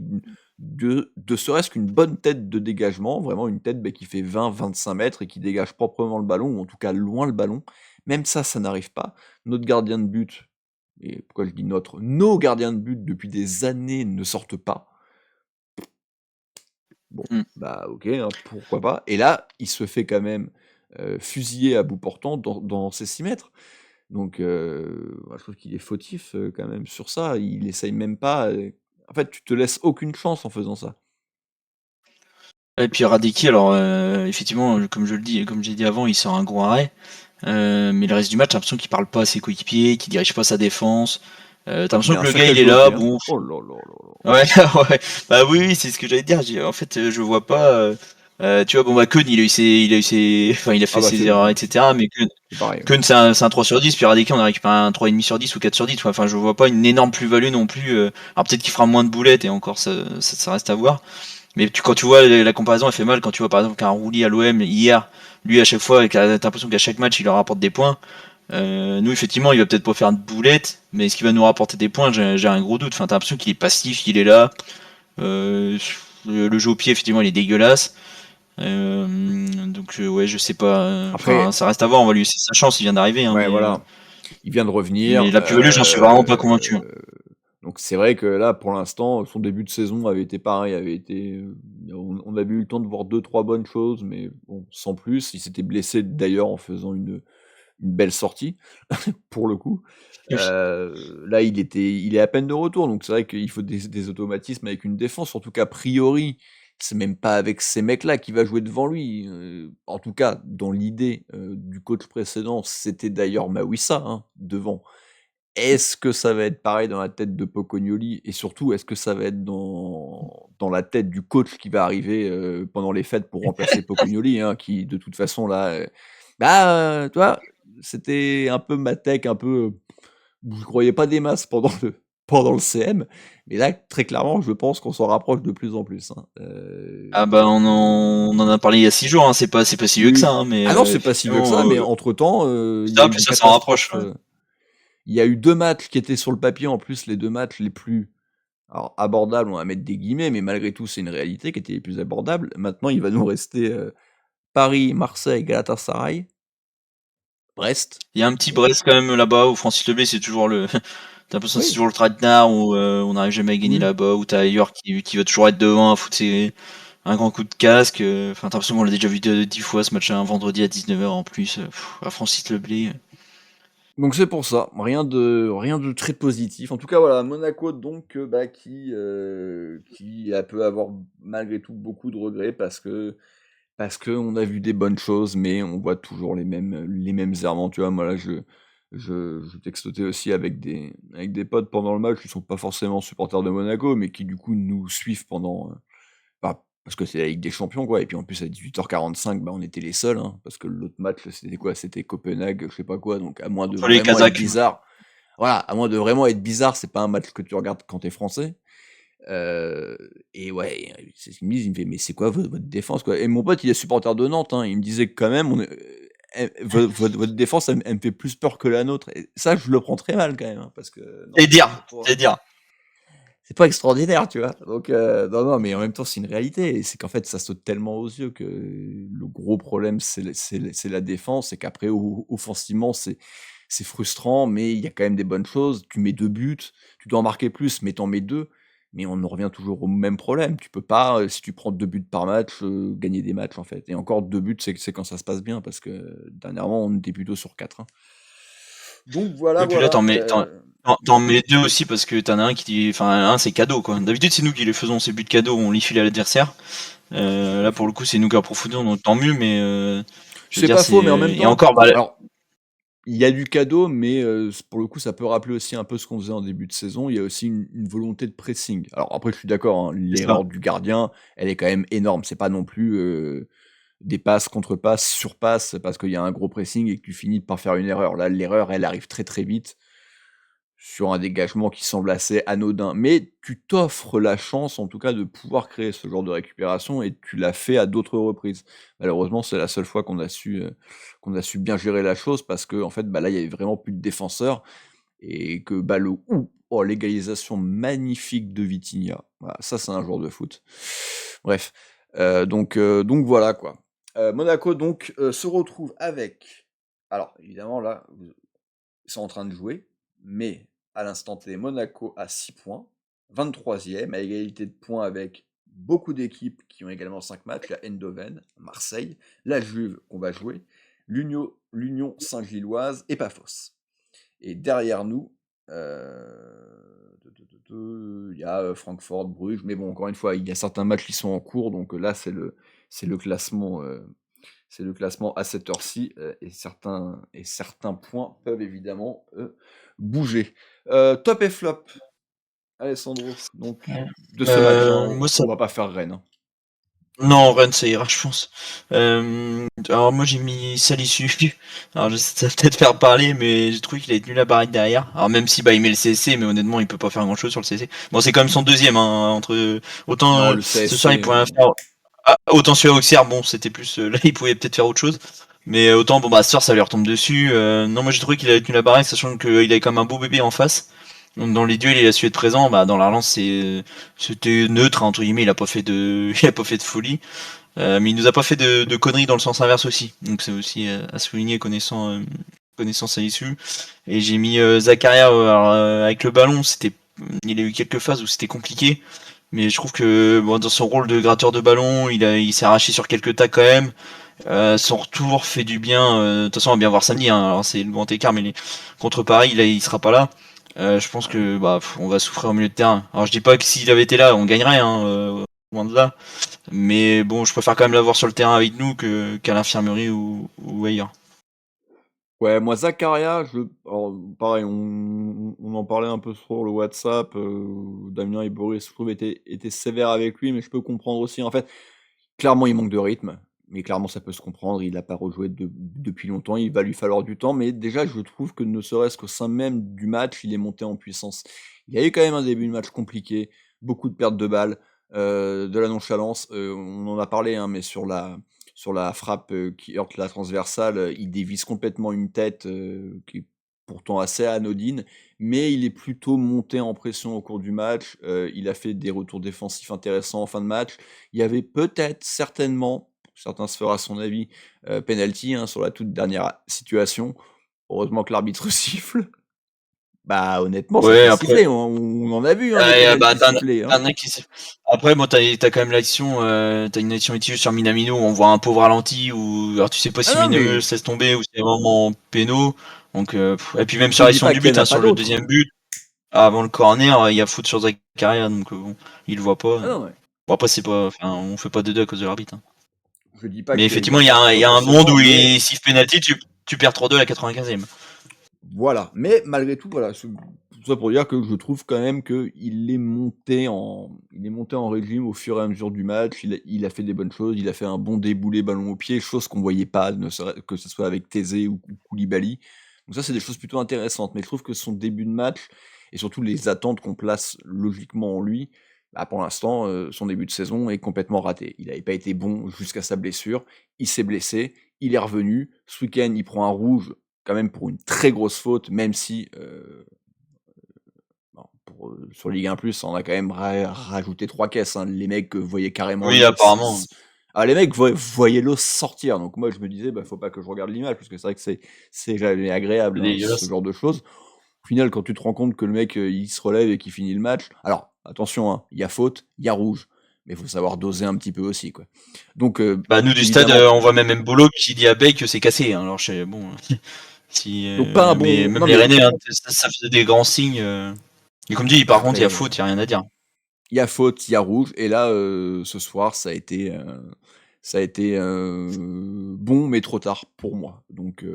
de serait-ce qu'une bonne tête de dégagement, vraiment une tête qui fait 20-25 mètres et qui dégage proprement le ballon, ou en tout cas loin le ballon. Même ça n'arrive pas. Notre gardien de but, et pourquoi je dis notre, nos gardiens de but depuis des années ne sortent pas. Bon, bah ok, hein, pourquoi pas. Et là, il se fait quand même fusiller à bout portant dans ses 6 mètres. Donc, je trouve qu'il est fautif quand même sur ça. Il essaye même pas. En fait, tu te laisses aucune chance en faisant ça. Et puis Radicki, alors effectivement, comme j'ai dit avant, il sort un gros arrêt. Mais le reste du match, j'ai l'impression qu'il parle pas à ses coéquipiers, qu'il dirige pas sa défense. T'as l'impression que le gars il est là, bon. Oh là là là là. Ouais, ouais. Bah oui, c'est ce que j'allais dire. En fait, je vois pas. Tu vois, bon, bah, Keun, enfin, il a fait ses erreurs, etc. Mais Keun, c'est un 3 sur 10, puis Radicki, on a récupéré un 3,5 sur 10 ou 4 sur 10. Enfin, je vois pas une énorme plus-value non plus. Alors, peut-être qu'il fera moins de boulettes, et encore, ça reste à voir. Mais quand tu vois, la comparaison, elle fait mal. Quand tu vois, par exemple, qu'un Rouli à l'OM, hier, lui, à chaque fois, t'as l'impression qu'à chaque match, il leur rapporte des points. Nous, effectivement, il va peut-être pas faire de boulettes, mais est-ce qu'il va nous rapporter des points? J'ai un gros doute. Enfin, t'as l'impression qu'il est passif, il est là. Le jeu au pied, effectivement, il est dégueulasse. Donc, ouais, je sais pas. Après, ça reste à voir. On va lui laisser sa chance. Il vient d'arriver. Hein, ouais, voilà. Il vient de revenir. Mais la plus-value, j'en suis vraiment pas convaincu. Donc c'est vrai que là, pour l'instant, son début de saison avait été pareil, on avait eu le temps de voir 2-3 bonnes choses, mais bon, sans plus. Il s'était blessé d'ailleurs en faisant une belle sortie, pour le coup. Là, il est à peine de retour, donc c'est vrai qu'il faut des automatismes avec une défense, surtout qu'a priori, c'est même pas avec ces mecs-là qu'il va jouer devant lui. En tout cas, dans l'idée du coach précédent, c'était d'ailleurs Mawissa devant. Est-ce que ça va être pareil dans la tête de Pocognoli? Et surtout, est-ce que ça va être dans la tête du coach qui va arriver pendant les fêtes pour remplacer Pocognoli, qui de toute façon là, tu vois, c'était un peu ma tech, un peu, je croyais pas des masses pendant le CM, mais là très clairement, je pense qu'on s'en rapproche de plus en plus. Ah bah on en a parlé il y a 6 jours. C'est pas si vieux que ça. Mais ah non, c'est pas si vieux que ça, mais entre temps, ça s'en rapproche. Il y a eu 2 matchs qui étaient sur le papier, en plus les 2 matchs les plus abordables, on va mettre des guillemets, mais malgré tout c'est une réalité qui était les plus abordables. Maintenant il va nous rester Paris, Marseille, Galatasaray, Brest. Il y a un petit Brest quand même là-bas où Francis Leblé c'est toujours le t'as l'impression que c'est toujours le traquenard où on n'arrive jamais à gagner là-bas, où t'as ailleurs qui va toujours être devant à foutre un grand coup de casque. Enfin t'as l'impression qu'on l'a déjà vu 10 fois ce match, un vendredi à 19h en plus. À Francis Leblé. Donc c'est pour ça, rien de très positif. En tout cas voilà, Monaco donc qui peut avoir malgré tout beaucoup de regrets parce que on a vu des bonnes choses, mais on voit toujours les mêmes errements. Tu vois, moi là je textotais aussi avec des potes pendant le match qui sont pas forcément supporters de Monaco, mais qui du coup nous suivent pendant parce que c'est la Ligue des Champions, quoi. Et puis en plus à 18h45, on était les seuls, parce que l'autre match c'était quoi? C'était Copenhague, je sais pas quoi. Donc à moins de vraiment être bizarre, voilà, à moins de vraiment être bizarre, c'est pas un match que tu regardes quand t'es français. Et ouais, c'est ce qu'il me dit, il me fait mais c'est quoi votre défense, quoi? Et mon pote il est supporter de Nantes, il me disait que quand même votre défense elle me fait plus peur que la nôtre. Et ça je le prends très mal quand même, parce que c'est dire. C'est pas extraordinaire, tu vois. Donc non, mais en même temps c'est une réalité, et c'est qu'en fait ça saute tellement aux yeux que le gros problème c'est la défense, et qu'après offensivement c'est frustrant, mais il y a quand même des bonnes choses. Tu mets 2 buts, tu dois en marquer plus, mais t'en mets 2. Mais on en revient toujours au même problème. Tu peux pas, si tu prends 2 buts par match, gagner des matchs en fait. Et encore 2 buts, c'est quand ça se passe bien, parce que dernièrement on était plutôt sur 4. Donc voilà. Et puis là t'en mets 2 aussi, parce que t'en as un qui dit, enfin un c'est cadeau quoi. D'habitude c'est nous qui les faisons ces buts cadeaux, on les file à l'adversaire. Là pour le coup c'est nous qui approfondissons, donc tant mieux, mais c'est pas faux, mais en même temps. Et encore, alors, il y a du cadeau, mais pour le coup, ça peut rappeler aussi un peu ce qu'on faisait en début de saison. Il y a aussi une volonté de pressing. Alors après, je suis d'accord, l'erreur du gardien, elle est quand même énorme. C'est pas non plus des passes, contre-passes, surpasses, parce qu'il y a un gros pressing et que tu finis par faire une erreur. Là, l'erreur, elle arrive très très vite sur un dégagement qui semble assez anodin. Mais tu t'offres la chance, en tout cas, de pouvoir créer ce genre de récupération et tu l'as fait à d'autres reprises. Malheureusement, c'est la seule fois qu'on a su bien gérer la chose parce que, en fait, bah, là, il y avait vraiment plus de défenseurs et que bah, l'égalisation magnifique de Vitinha. Voilà, ça, c'est un joueur de foot. Bref, donc voilà quoi. Monaco donc se retrouve avec. Alors évidemment là, ils sont en train de jouer, mais à l'instant T, Monaco a 6 points, 23e, à égalité de points avec beaucoup d'équipes qui ont également 5 matchs. Il y a Eindhoven, Marseille, la Juve qu'on va jouer, l'Union Saint-Gilloise et Paphos. Et derrière nous, il y a Francfort, Bruges, mais bon, encore une fois, il y a certains matchs qui sont en cours, donc là, c'est le classement, à cette heure-ci, et certains points peuvent évidemment bouger. Top et flop, Alessandro, donc de ce match, hein, moi, ça on va pas faire Rennes. Hein. Non, Rennes, ça ira, je pense. Alors moi j'ai mis Salisu. Alors ça va peut-être faire parler, mais j'ai trouvé qu'il a tenu la baraque derrière. Alors même si bah il met le CC, mais honnêtement il peut pas faire grand-chose sur le CC. Bon c'est quand même son deuxième, hein, autant Non, le ce CSC, soir il pouvait faire. Ah, autant celui à Auxerre, bon c'était plus là il pouvait peut-être faire autre chose. Mais autant bon bah ce soir ça lui retombe dessus. Non moi j'ai trouvé qu'il avait tenu la baraque, sachant qu'il avait quand même un beau bébé en face. Donc dans les duels il a su être présent, bah dans la relance c'était neutre entre guillemets, il a pas fait de folie, mais il nous a pas fait de conneries dans le sens inverse aussi. Donc c'est aussi à souligner connaissant Salisu. Et j'ai mis Zakaria avec le ballon, il a eu quelques phases où c'était compliqué, mais je trouve que bon, dans son rôle de gratteur de ballon, il s'est arraché sur quelques tas quand même. Son retour fait du bien. De toute façon on va bien voir samedi, hein. Alors c'est le grand écart, mais contre Paris il sera pas là. Je pense que on va souffrir au milieu de terrain. Alors je dis pas que s'il avait été là, on gagnerait, hein, loin de là. Mais bon, je préfère quand même l'avoir sur le terrain avec nous qu'à l'infirmerie ou ailleurs. Ouais, moi Zakaria, alors, pareil, on en parlait un peu sur le WhatsApp. Damien et Boris, je trouve, étaient sévères avec lui, mais je peux comprendre aussi. En fait, clairement, il manque de rythme, mais clairement, ça peut se comprendre. Il n'a pas rejoué depuis longtemps. Il va lui falloir du temps, mais déjà, je trouve que ne serait-ce qu'au sein même du match, il est monté en puissance. Il y a eu quand même un début de match compliqué, beaucoup de pertes de balles, de la nonchalance. On en a parlé, hein, mais sur la frappe qui heurte la transversale, il dévisse complètement une tête qui est pourtant assez anodine, mais il est plutôt monté en pression au cours du match. Il a fait des retours défensifs intéressants en fin de match. Il y avait peut-être, certainement, certains se fera son avis, penalty hein, sur la toute dernière situation. Heureusement que l'arbitre siffle. Bah honnêtement, ça Ouais, fait après. siffler, on en a vu hein, des Ouais, penaltys sifflés. Hein. Après, bon, t'as quand même l'action, t'as une action mitigée sur Minamino où on voit un pauvre ralenti ou alors tu sais pas si Ah non, Minamino mais se laisse tomber ou c'est vraiment péno. Donc, et puis même je sur dis l'action pas du qu'il y but, en a hein, pas sur le d'autres. deuxième but, avant le corner, il y a faute sur Zakaria, donc bon, il le voit pas. Ah non, ouais. Bon après c'est pas, enfin, on fait pas de deux à cause de l'arbitre. Hein. Je dis pas Mais qu'il y effectivement, a pas il y a un monde potentiellement, où mais il siffle penalty, tu perds 3-2 à la 95e. voilà. Mais malgré tout, voilà, tout ça pour dire que je trouve quand même qu'il est monté en régime au fur et à mesure du match. Il a fait des bonnes choses. Il a fait un bon déboulé ballon au pied, chose qu'on voyait pas, que ce soit avec Thésée ou Koulibaly. Donc ça, c'est des choses plutôt intéressantes. Mais je trouve que son début de match et surtout les attentes qu'on place logiquement en lui, bah, pour l'instant, son début de saison est complètement raté. Il n'avait pas été bon jusqu'à sa blessure. Il s'est blessé. Il est revenu. Ce week-end, il prend un rouge quand même pour une très grosse faute, même si sur Ligue 1+, on a quand même rajouté 3 caisses. Hein. Les mecs voyaient carrément Oui, l'os. apparemment. Les mecs voyaient l'os sortir. Donc moi, je me disais, faut pas que je regarde l'image, parce que c'est vrai que c'est jamais agréable, hein, ce genre de choses. Au final, quand tu te rends compte que le mec, il se relève et qu'il finit le match... Alors, attention, hein, il y a faute, il y a rouge. Mais il faut savoir doser un petit peu aussi, quoi. Donc, nous du stade, on voit même Mbolo qui dit à Bey que c'est cassé. Hein. Alors, bon... Donc pas un bon... Mais même les Rennais, hein, ça faisait des grands signes. Et comme dit, par contre, il y a faute, il n'y a rien à dire. Il y a faute, il y a rouge. Et là, ce soir, ça a été bon, mais trop tard pour moi. Donc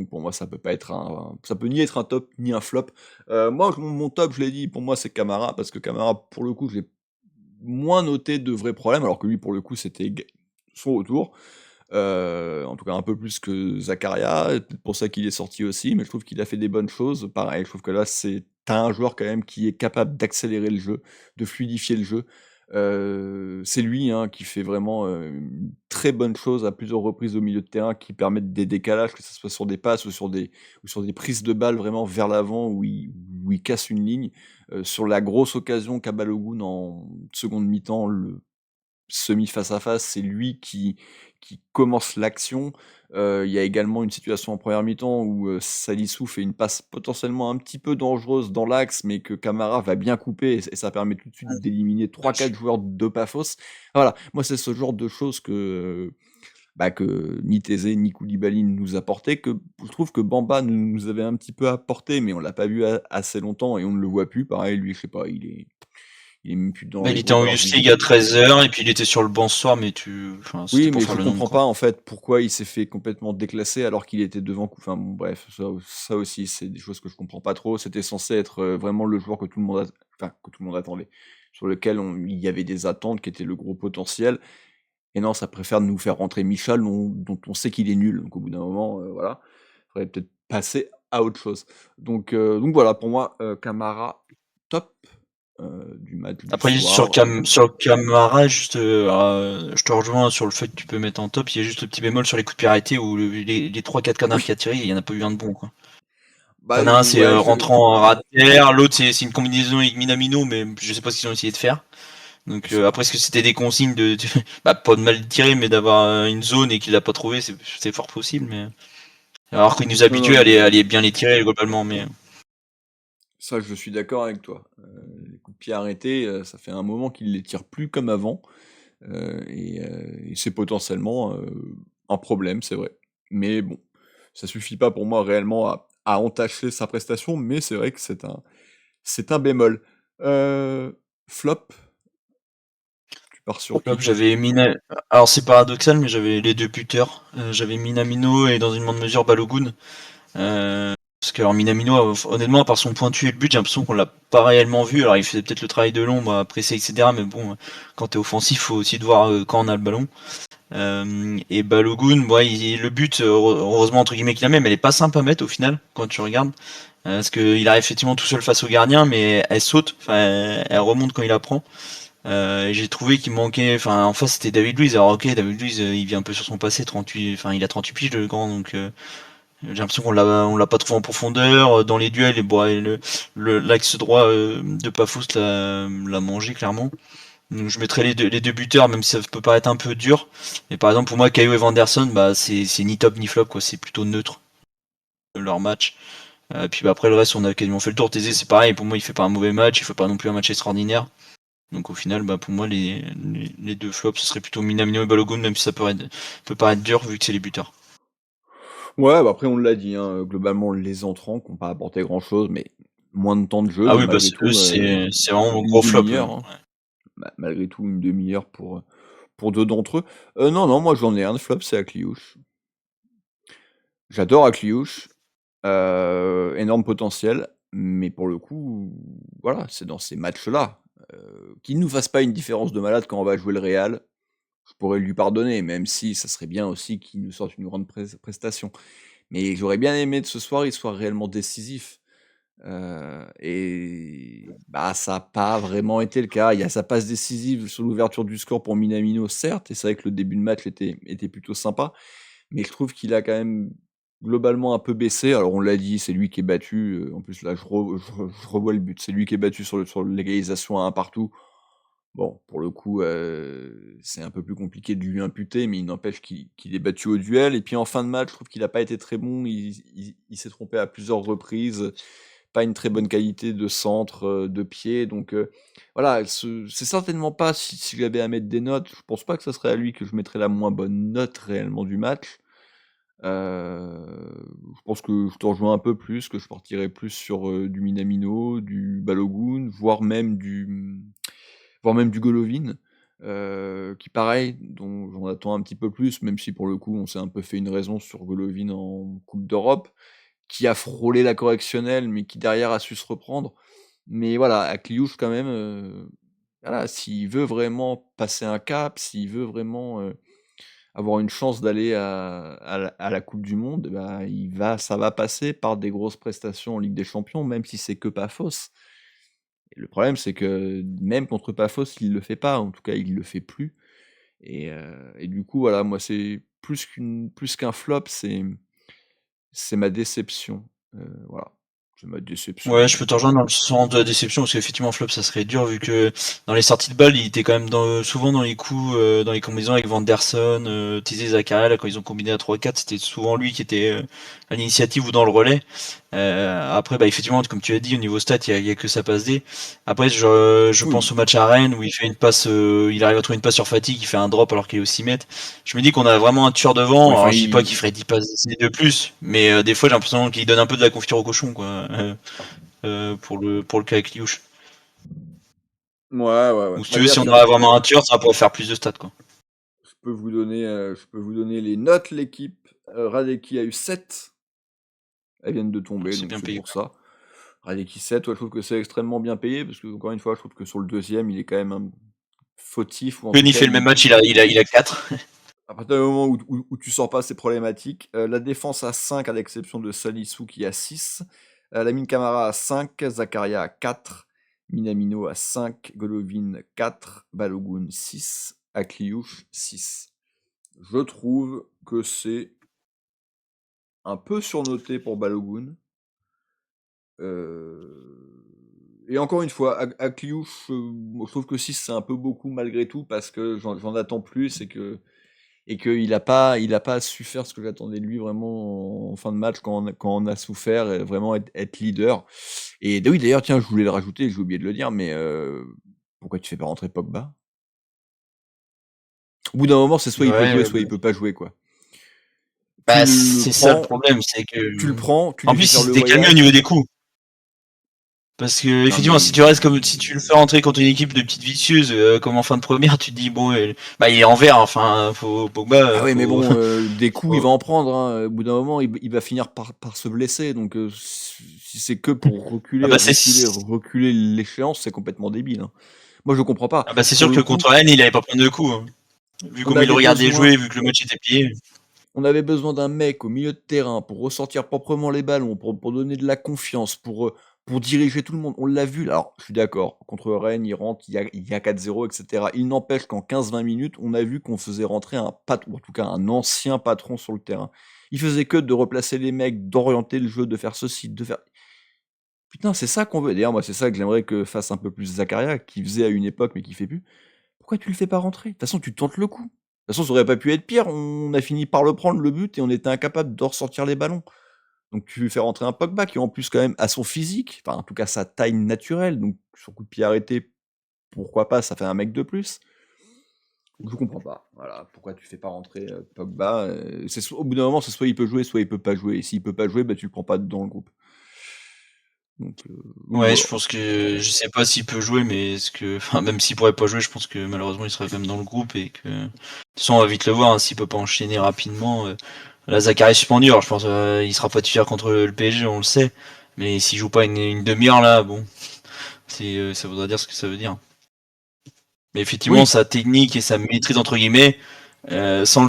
pour moi, ça peut pas être ça peut ni être un top ni un flop. Moi, mon top, je l'ai dit, pour moi, c'est Camara, parce que Camara, pour le coup, je l'ai moins noté de vrais problèmes, alors que lui, pour le coup, c'était son retour. En tout cas un peu plus que Zakaria, et peut-être pour ça qu'il est sorti aussi, mais je trouve qu'il a fait des bonnes choses. Pareil, je trouve que là, t'as un joueur quand même qui est capable d'accélérer le jeu, de fluidifier le jeu. C'est lui, hein, qui fait vraiment, une très bonne chose à plusieurs reprises au milieu de terrain, qui permettent des décalages, que ce soit sur des passes ou sur des prises de balles vraiment vers l'avant où il casse une ligne. Sur la grosse occasion qu'a Balogun en seconde mi-temps, le semi face à face, c'est lui qui commence l'action. Il y a également une situation en première mi-temps où, Salissou fait une passe potentiellement un petit peu dangereuse dans l'axe, mais que Camara va bien couper et ça permet tout de suite d'éliminer 3-4 joueurs de Paphos. Voilà, moi c'est ce genre de choses que ni Thésée ni Koulibaly nous apportaient, que je trouve que Bamba nous avait un petit peu apporté, mais on l'a pas vu assez longtemps et on ne le voit plus. Pareil, lui, je sais pas, il est même plus dans Bah, les il était groupes. en Alors Youth League à 13h et puis il était sur le banc ce soir, mais enfin, c'était oui, pour mais faire je le nombre, comprends quoi. pas en fait pourquoi il s'est fait complètement déclasser alors qu'il était devant. Enfin bon, bref, ça aussi, c'est des choses que je comprends pas trop. C'était censé être vraiment le joueur que tout le monde, enfin que tout le monde attendait, sur lequel il y avait des attentes, qui était le gros potentiel. Et non, ça préfère nous faire rentrer Michel, dont on sait qu'il est nul. Donc au bout d'un moment, voilà, faudrait peut-être passer à autre chose. Donc voilà, pour moi, Camara, top du match du Après, soir. sur Camara, juste, je te rejoins sur le fait que tu peux mettre en top. Il y a juste le petit bémol sur les coups de pied arrêtés où les 3-4 canards Oui, qu'il a tiré, il y en a pas eu un de bon, quoi. bah T'en as un, c'est ouais, rentrant à ras de terre, l'autre c'est une combinaison avec Minamino, mais je sais pas ce qu'ils ont essayé de faire. Donc après, est-ce que c'était des consignes bah, pas de mal tirer, mais d'avoir une zone et qu'il l'a pas trouvé, c'est fort possible. Mais alors qu'il nous non, habituait non, à mais aller bien les tirer globalement, mais ça, je suis d'accord avec toi. Les coups de pied arrêtés, ça fait un moment qu'il les tire plus comme avant, et c'est potentiellement un problème, c'est vrai. Mais bon, ça suffit pas pour moi réellement à entacher sa prestation, mais c'est vrai que c'est un bémol. Flop, tu pars sur Hop, qui, toi? alors c'est paradoxal, mais j'avais les deux buteurs. J'avais Minamino et dans une moindre mesure Balogun. Parce que alors Minamino, honnêtement, à part son pointu et le but, j'ai l'impression qu'on l'a pas réellement vu. Alors il faisait peut-être le travail de l'ombre, à presser, etc. Mais bon, quand t'es offensif, faut aussi de voir quand on a le ballon. Et Balogun, ouais, le but, heureusement entre guillemets qu'il a mis, mais elle est pas simple à mettre au final quand tu regardes. Parce qu'il arrive effectivement tout seul face au gardien, mais elle saute, enfin elle remonte quand il la prend. Et j'ai trouvé qu'il manquait, enfin en face c'était David Luiz. Alors ok, David Luiz, il vient un peu sur son passé, 38, enfin il a 38 piges le grand, donc j'ai l'impression qu'on l'a pas trouvé en profondeur dans les duels. Et bon, et l'axe droit de Pafous l'a mangé clairement. Donc je mettrais les deux buteurs, même si ça peut paraître un peu dur. Mais par exemple pour moi, Caio et Vanderson, bah c'est ni top ni flop, quoi. C'est plutôt neutre leur match. Puis bah, après le reste, on a quasiment fait le tour. Thésée, c'est pareil. Pour moi, il fait pas un mauvais match, il fait pas non plus un match extraordinaire. Donc au final, bah pour moi, les deux flops, ce serait plutôt Minamino et Balogun, même si ça peut paraître dur vu que c'est les buteurs. Ouais, bah après on l'a dit, hein, globalement les entrants qui n'ont pas apporté grand-chose, mais moins de temps de jeu, Ah mais oui, bah malgré eux, tout, c'est vraiment mon une gros flop. demi-heure, hein. Malgré tout une demi-heure pour deux d'entre eux. Non, non, moi j'en ai un de flop, c'est Akliouche. J'adore Akliouche, énorme potentiel, mais pour le coup, voilà, c'est dans ces matchs-là. Qu'il nous fasse pas une différence de malade quand on va jouer le Real, je pourrais lui pardonner, même si ça serait bien aussi qu'il nous sorte une grande prestation. Mais j'aurais bien aimé que ce soir, il soit réellement décisif. Et bah, ça n'a pas vraiment été le cas. Il y a sa passe décisive sur l'ouverture du score pour Minamino, certes, et c'est vrai que le début de match était plutôt sympa, mais je trouve qu'il a quand même globalement un peu baissé. Alors on l'a dit, c'est lui qui est battu. En plus là, je revois le but. C'est lui qui est battu sur l'égalisation à un partout. Bon, pour le coup, c'est un peu plus compliqué de lui imputer, mais il n'empêche qu'il est battu au duel. Et puis en fin de match, je trouve qu'il n'a pas été très bon. Il s'est trompé à plusieurs reprises. Pas une très bonne qualité de centre, de pied. Donc voilà, c'est certainement pas, si j'avais à mettre des notes, je pense pas que ça serait à lui que je mettrais la moins bonne note réellement du match. Je pense que je te rejoins un peu plus, que je partirais plus sur du Minamino, du Balogun, voire même du Golovin, qui pareil, dont j'en attends un petit peu plus, même si pour le coup on s'est un peu fait une raison sur Golovin en Coupe d'Europe, qui a frôlé la correctionnelle, mais qui derrière a su se reprendre. Mais voilà, Akliouche quand même, voilà, s'il veut vraiment passer un cap, s'il veut vraiment avoir une chance d'aller à la Coupe du Monde, ça va passer par des grosses prestations en Ligue des Champions, même si c'est que Paphos. Et le problème, c'est que même contre Paphos, il le fait pas. En tout cas, il le fait plus. Et du coup, voilà, moi, c'est plus qu'un flop, c'est ma déception. Voilà, c'est ma déception. Ouais, je peux te rejoindre dans le sens de la déception, parce qu'effectivement, flop, ça serait dur, vu que dans les sorties de balles, il était quand même souvent dans les coups, dans les combinaisons avec Vanderson, Thésée Zakaria, là, quand ils ont combiné à 3-4, c'était souvent lui qui était à l'initiative ou dans le relais. Après, effectivement, comme tu as dit, au niveau stat, il y a que sa passe D. Après, je Oui. pense au match à Rennes, où il fait une passe, il arrive à trouver une passe sur Fatigue, il fait un drop alors qu'il est au 6 mètres. Je me dis qu'on a vraiment un tueur devant. Ouais, enfin, Alors, je dis pas qu'il ferait 10 passes de plus, mais des fois, j'ai l'impression qu'il donne un peu de la confiture au cochon, quoi. Pour le cas avec Liouche. Ouais. Ou si tu veux, si on a vraiment un tueur, ça pourrait faire plus de stats, quoi. Je peux vous donner les notes. L'équipe Radeki a eu 7. Elles viennent de tomber, C'est donc bien c'est payé, pour ça. Radeki 7, ouais, je trouve que c'est extrêmement bien payé, parce que, encore une fois, je trouve que sur le deuxième, il est quand même fautif. Ou en tout Penny cas, fait le même match, il a 4. à partir du moment où tu sors pas, c'est problématique. La défense à 5, à l'exception de Salissou qui a 6. Lamine Camara à 5, Zakaria à 4, Minamino à 5, Golovin 4, Balogun 6, Akliouche 6. Je trouve que c'est un peu surnoté pour Balogun. Et encore une fois, Akliouche, je trouve que 6 c'est un peu beaucoup malgré tout, parce que j'en attends plus, et qu'il n'a pas su faire ce que j'attendais de lui vraiment en fin de match, quand on a souffert, et vraiment être leader. Et oui, d'ailleurs, tiens, je voulais le rajouter, j'ai oublié de le dire, mais pourquoi tu fais pas rentrer Pogba? Au bout d'un moment, c'est soit il peut jouer, soit il peut pas jouer, quoi. C'est ça le problème, c'est que. Tu le prends, tu En lui plus, fais faire il le s'était calmé au voyage. niveau des coups. Parce que, effectivement, si tu restes comme si tu le fais rentrer contre une équipe de petites vicieuses, comme en fin de première, tu te dis, bon, il est en vert, enfin, Pogba. Ah oui, mais faut- bon, des coups, il va faut- en prendre, hein. Au bout d'un moment, il va finir par se blesser. Donc, si c'est que pour reculer, reculer l'échéance, c'est complètement débile, hein. Moi, je comprends pas. c'est Pour sûr le que coup, contre Rennes, il avait pas plein de coups, hein. Vu on comme il le avait regardait besoin, jouer, vu que le match était plié. on avait besoin d'un mec au milieu de terrain pour ressortir proprement les ballons, pour donner de la confiance, pour diriger tout le monde. On l'a vu. Alors, je suis d'accord. Contre Rennes, il rentre, il y a 4-0, etc. Il n'empêche qu'en 15-20 minutes, on a vu qu'on faisait rentrer un patron, ou en tout cas un ancien patron sur le terrain. Il faisait que de replacer les mecs, d'orienter le jeu, de faire ceci, de faire. Putain, c'est ça qu'on veut. D'ailleurs, moi, c'est ça que j'aimerais que fasse un peu plus Zakaria, qui faisait à une époque, mais qui fait plus. Pourquoi tu le fais pas rentrer? De toute façon, tu tentes le coup. De toute façon, ça aurait pas pu être pire. On a fini par le prendre, le but, et on était incapable de ressortir les ballons. Donc tu fais rentrer un Pogba qui, en plus, quand même, a son physique, enfin, en tout cas, sa taille naturelle. Donc, sur coup de pied arrêté, pourquoi pas, ça fait un mec de plus. Je comprends pas. Voilà, pourquoi tu fais pas rentrer Pogba. Au bout d'un moment, c'est soit il peut jouer, soit il peut pas jouer. Et s'il peut pas jouer, tu le prends pas dans le groupe. Donc, Ouais, voilà. je pense que je sais pas s'il peut jouer, mais même s'il pourrait pas jouer, je pense que malheureusement il sera quand même dans le groupe, et que de toute façon on va vite le voir, hein, s'il peut pas enchaîner rapidement. Là, Zakaria est suspendu, alors je pense il sera pas titulaire contre le PSG, on le sait, mais s'il joue pas une demi-heure là, bon, ça voudra dire ce que ça veut dire. Mais effectivement, Oui. sa technique et sa maîtrise entre guillemets, sans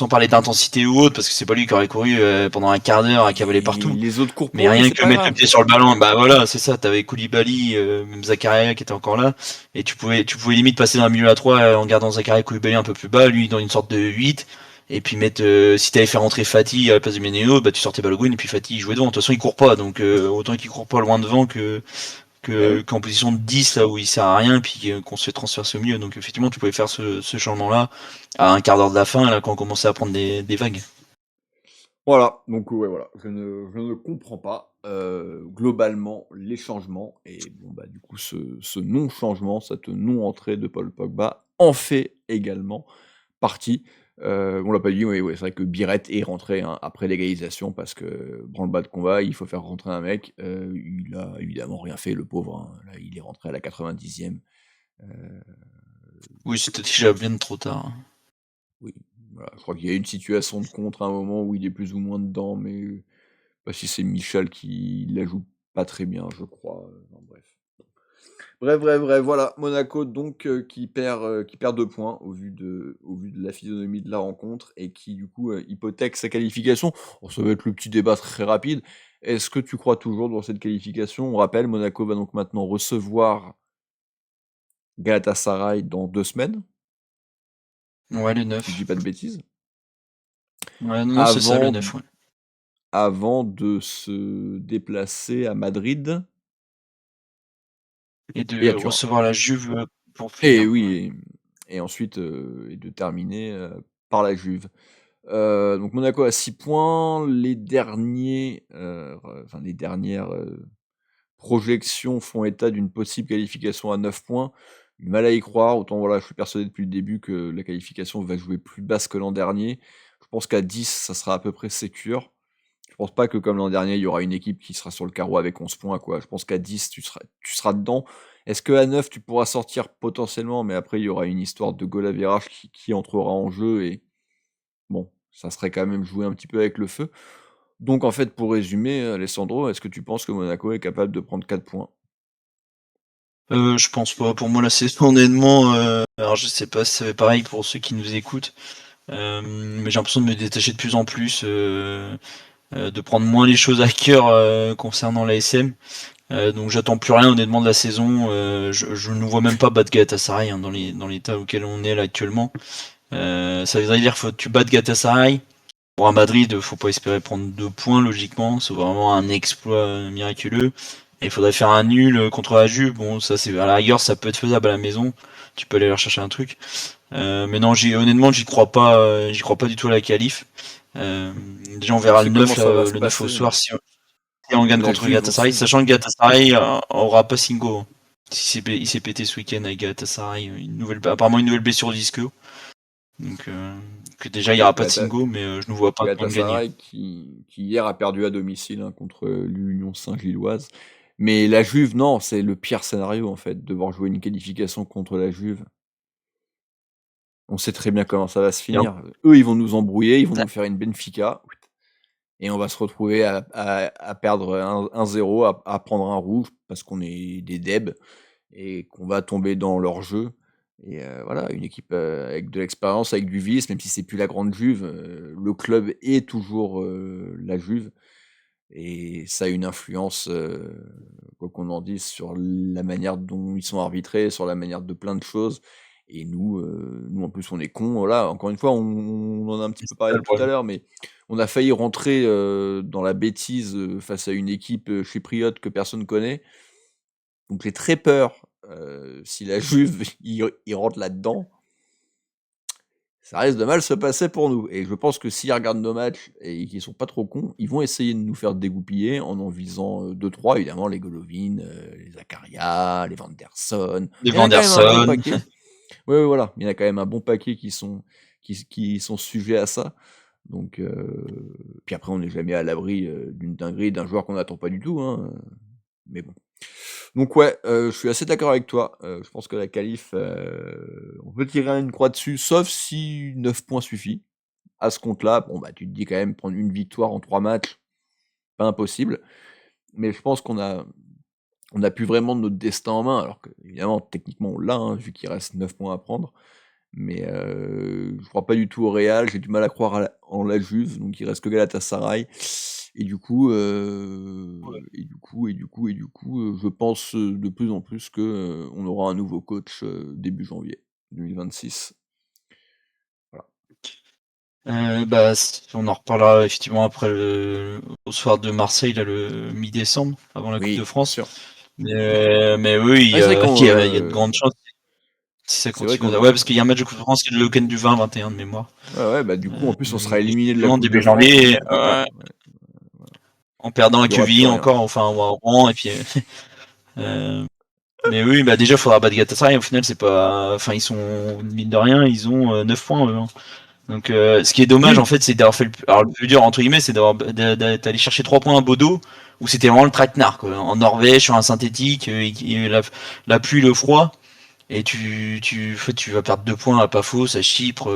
parler d'intensité ou autre, parce que c'est pas lui qui aurait couru pendant un quart d'heure à cavaler partout. Les autres courent Mais pour lui, rien c'est que pas mettre grave. le pied sur le ballon, voilà, c'est ça. T'avais Koulibaly, même Zakaria qui était encore là, et tu pouvais limite passer dans le milieu à 3 en gardant Zakaria et Koulibaly un peu plus bas, lui dans une sorte de 8, et puis mettre, si t'avais fait rentrer Fati à la place de Menino, tu sortais Balogun et puis Fati il jouait devant. De toute façon, il court pas, donc autant qu'il court pas loin devant qu'en position de 10 là où il sert à rien, et puis qu'on se fait transverser au milieu. Donc effectivement, tu pouvais faire ce changement-là à un quart d'heure de la fin, là quand on commençait à prendre des vagues. Voilà, donc ouais, voilà, je ne comprends pas globalement les changements, et bon du coup ce non-changement, cette non-entrée de Paul Pogba en fait également partie. On l'a pas dit, ouais, c'est vrai que Biret est rentré après l'égalisation, parce que branle-bas de combat, il faut faire rentrer un mec. Il a évidemment rien fait, le pauvre, hein. Là, il est rentré à la 90e. Oui, c'était déjà bien trop tard, hein. Oui, voilà, je crois qu'il y a une situation de contre à un moment où il est plus ou moins dedans, mais si c'est Michel qui la joue pas très bien, je crois. Non, bref. Bref, voilà. Monaco, donc, qui perd 2 points au vu de la physionomie de la rencontre et qui, du coup, hypothèque sa qualification. Bon, ça va être le petit débat très rapide. Est-ce que tu crois toujours dans cette qualification? On rappelle, Monaco va donc maintenant recevoir Galatasaray dans 2 semaines, Ouais, le si je 9. dis pas de bêtises, Ouais, non, c'est ça, le avant 9, ouais. avant de se déplacer à Madrid Et et de à Turin. recevoir la Juve pour Et finir. oui, et ensuite, et de terminer, par la Juve. Donc Monaco a 6 points. Les derniers, enfin les dernières, projections font état d'une possible qualification à 9 points. Du mal à y croire, autant voilà, je suis persuadé depuis le début que la qualification va jouer plus basse que l'an dernier. Je pense qu'à 10, ça sera à peu près sécure. Je pense pas que comme l'an dernier, il y aura une équipe qui sera sur le carreau avec 11 points, quoi. Je pense qu'à 10, tu seras dedans. Est-ce qu'à 9, tu pourras sortir potentiellement, mais après, il y aura une histoire de goal average qui entrera en jeu et bon, ça serait quand même jouer un petit peu avec le feu. Donc en fait, pour résumer, Alessandro, est-ce que tu penses que Monaco est capable de prendre 4 points? Je pense pas. Pour moi, la saison, honnêtement, alors je sais pas si c'est pareil pour ceux qui nous écoutent, mais j'ai l'impression de me détacher de plus en plus, de prendre moins les choses à cœur concernant la SM. Donc j'attends plus rien honnêtement de la saison. Je ne vois même pas battre Galatasaray dans l'état auquel on est là actuellement. Ça voudrait dire qu'il faut que tu battes Galatasaray. Pour un Madrid, faut pas espérer prendre 2 points logiquement. C'est vraiment un exploit miraculeux. Et il faudrait faire un nul contre la Juve. Bon, ça c'est à la rigueur, ça peut être faisable à la maison. Tu peux aller leur chercher un truc. Mais non, honnêtement, j'y crois pas du tout à la qualif. Déjà, on verra Tu le sais comment 9, ça va se le 9 au passer? soir si on gagne La contre Juve Galatasaray, aussi. sachant que Galatasaray aura pas Singo. Il s'est pété ce week-end avec Galatasaray, apparemment une nouvelle blessure au disco. Donc que déjà il n'y Ouais, aura pas de Singo, mais je ne vois pas comment gagner. Galatasaray qui hier a perdu à domicile hein, contre l'Union Saint-Gilloise. Mais la Juve, non, c'est le pire scénario en fait, devoir jouer une qualification contre la Juve. On sait très bien comment ça va se finir. Eux, ils vont nous embrouiller, ils vont nous faire une Benfica. Et on va se retrouver à perdre 1-0, à prendre un rouge parce qu'on est des debs et qu'on va tomber dans leur jeu. Et voilà, une équipe avec de l'expérience, avec du vice, même si c'est plus la grande Juve, le club est toujours la Juve. Et ça a une influence, quoi qu'on en dise, sur la manière dont ils sont arbitrés, sur la manière de plein de choses. Et nous en plus, on est cons. Voilà, encore une fois, on en a un petit peu C'est ça parlé le tout à problème. l'heure, mais on a failli rentrer dans la bêtise face à une équipe chypriote que personne connaît. Donc j'ai très peur, si la Juve, ils rentrent là-dedans, ça risque de mal se passer pour nous. Et je pense que s'ils regardent nos matchs et qu'ils sont pas trop cons, ils vont essayer de nous faire dégoupiller en visant 2-3, évidemment, les Golovin, les Zakaria, les Vanderson. Les Il y en a quand même un bon Vanderson. paquet. Ouais, voilà, il y en a quand même un bon paquet qui sont sujets à ça. Donc, puis après, on n'est jamais à l'abri d'une dinguerie d'un joueur qu'on n'attend pas du tout, hein. Mais bon. Donc ouais, je suis assez d'accord avec toi. Je pense que la qualif, on peut tirer une croix dessus, sauf si 9 points suffit. À ce compte-là, bon bah tu te dis quand même prendre une victoire en 3 matchs, pas impossible. Mais je pense qu'on a plus vraiment notre destin en main, alors qu'évidemment, techniquement, on l'a, hein, vu qu'il reste 9 points à prendre. Mais je crois pas du tout au Real, j'ai du mal à croire en la Juve, donc il reste que Galatasaray. Et du coup, je pense de plus en plus que on aura un nouveau coach début janvier 2026. Bah, on en reparlera effectivement après au soir de Marseille, là, le mi-décembre, avant la Coupe de Oui, bien France. sûr. Mais oui, Ah, c'est vrai qu'on, il y a de grandes chances si ça c'est vrai continue comme qu'on, ça. Ouais, parce qu'il y a un match de Coupe de France qui est le week-end du 20-21 de mémoire. ouais, bah du coup, en plus, on sera éliminé de la Justement, Coupe début de France, janvier, donc ouais, en perdant à il y aura plus Quevilly rien. encore, enfin, ou à Rouen, et puis. Mais oui, bah déjà, il faudra battre Galatasaray. Au final, c'est pas. Enfin, ils sont, mine de rien, ils ont 9 points, eux, hein. Donc, ce qui est dommage, en Oui, fait, c'est d'avoir fait alors, le plus dur, entre guillemets, c'est d'être allé chercher 3 points à Bodo, où c'était vraiment le traquenard, quoi. En Norvège, sur un synthétique, la pluie, le froid, et en fait, tu vas perdre 2 points à Paphos, à Chypre,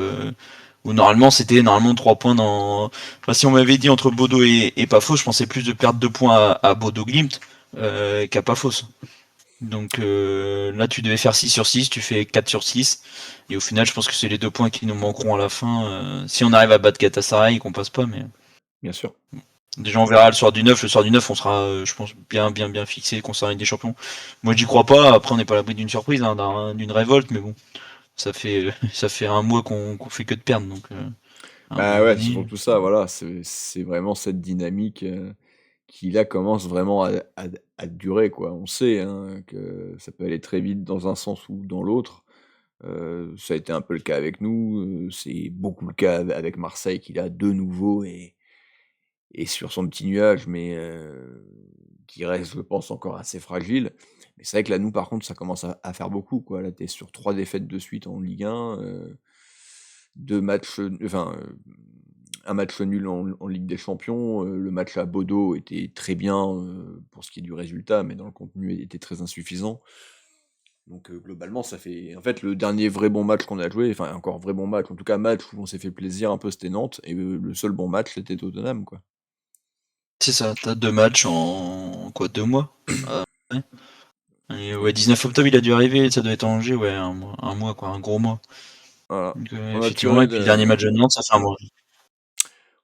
où normalement, c'était 3 points dans. Enfin, si on m'avait dit entre Bodo et Paphos, je pensais plus de perdre 2 points à Bodo Glimt qu'à Paphos. Donc là, tu devais faire 6 sur 6, tu fais 4 sur 6. Et au final, je pense que c'est les 2 points qui nous manqueront à la fin. Si on arrive à battre Galatasaray et qu'on passe pas, mais Bien sûr. déjà on verra le soir du 9. Le soir du 9, on sera, je pense, bien fixé concernant des champions. Moi, j'y crois pas. Après, on n'est pas à l'abri d'une surprise, d'une révolte, mais bon, ça fait un mois qu'on fait que de perdre. Donc, à un Bah moment ouais, c'est donné, surtout ça, voilà, c'est vraiment cette dynamique qui là commence vraiment à durer, quoi. On sait hein, que ça peut aller très vite dans un sens ou dans l'autre. Ça a été un peu le cas avec nous, c'est beaucoup le cas avec Marseille qui là de nouveau est sur son petit nuage, mais qui reste, je pense, encore assez fragile. Mais c'est vrai que là, nous, par contre, ça commence à faire beaucoup, quoi. Là, tu es sur 3 défaites de suite en Ligue 1, 2 matchs, enfin, 1 match nul en Ligue des Champions. Le match à Bodo était très bien pour ce qui est du résultat, mais dans le contenu, il était très insuffisant. Donc globalement, ça fait. En fait, le dernier vrai bon match qu'on a joué, enfin, encore vrai bon match, en tout cas, match où on s'est fait plaisir un peu, c'était Nantes, et le seul bon match, c'était Tottenham, quoi. c'est ça. T'as 2 matchs en quoi, 2 mois? Ouais. Et ouais, 19 octobre, il a dû arriver. Ça doit être en Angers, ouais, un mois, quoi, un gros mois. Voilà. Donc, On a effectivement, tiré et puis le dernier de. match de Nantes, ça fait un mois.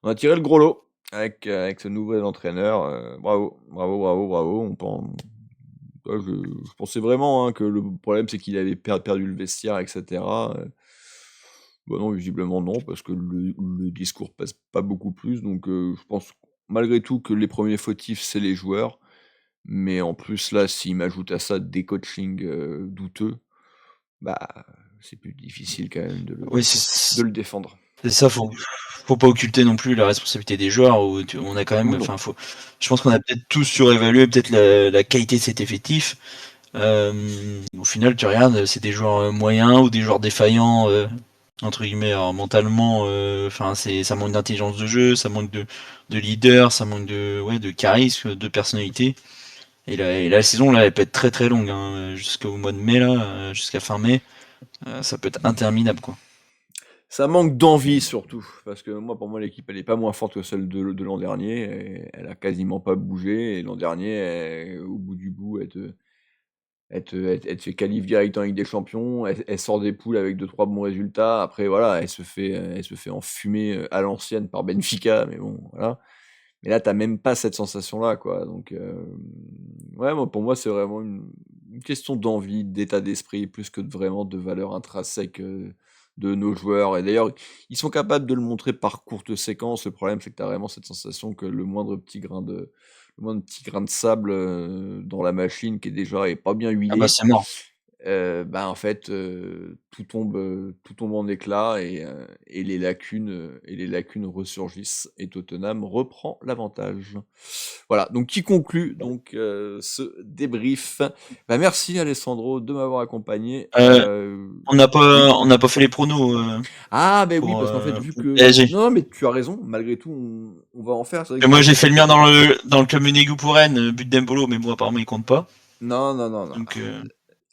On a tiré le gros lot avec ce nouvel entraîneur. Bravo, bravo, bravo, bravo. Ouais, je pensais vraiment hein, que le problème c'est qu'il avait perdu le vestiaire, etc. Bah non, visiblement non, parce que le discours passe pas beaucoup plus. Donc je pense malgré tout que les premiers fautifs c'est les joueurs. Mais en plus là, s'il m'ajoute à ça des coachings douteux, bah c'est plus difficile quand même Oui, de le défendre. c'est ça, faut pas occulter non plus la responsabilité des joueurs. On a quand même, Oui, non. enfin, je pense qu'on a peut-être tous surévalué peut-être la qualité de cet effectif. Au final, tu regardes, c'est des joueurs moyens ou des joueurs défaillants entre guillemets. Alors, mentalement, enfin, ça manque d'intelligence de jeu, ça manque de leader, ça manque de charisme, de personnalité. Et la saison là, elle peut être très très longue, hein, jusqu'au mois de mai là, jusqu'à fin mai, ça peut être interminable quoi. Ça manque d'envie surtout, parce que moi, pour moi, l'équipe, elle est pas moins forte que celle de l'an dernier. Et elle a quasiment pas bougé. Et l'an dernier, au bout du bout, elle te fait qualif direct en Ligue des Champions. Elle sort des poules avec 2-3 bons résultats. Après, voilà, elle se fait enfumer à l'ancienne par Benfica. Mais bon, voilà. Mais là, t'as même pas cette sensation-là, quoi. Donc, ouais, pour moi, c'est vraiment une question d'envie, d'état d'esprit, plus que vraiment de valeur intrinsèque de nos joueurs. Et d'ailleurs, ils sont capables de le montrer par courtes séquences. Le problème, c'est que t'as vraiment cette sensation que le moindre petit grain de sable dans la machine qui est déjà est pas bien Ah huilé, bah c'est mort. bah en fait tout tombe en éclats et les lacunes ressurgissent et Tottenham reprend l'avantage. Voilà, donc qui conclut donc ce débrief. Bah merci Alessandro de m'avoir accompagné. On n'a Oui. pas fait les pronos Ah ben oui, pour, parce qu'en fait vu pour que PSG. non mais tu as raison, malgré tout on va en faire. C'est vrai Et que moi j'ai fait le mien dans le club Menegou pour Rennes, but d'Embolo, mais bon apparemment il compte pas. non non non non. Donc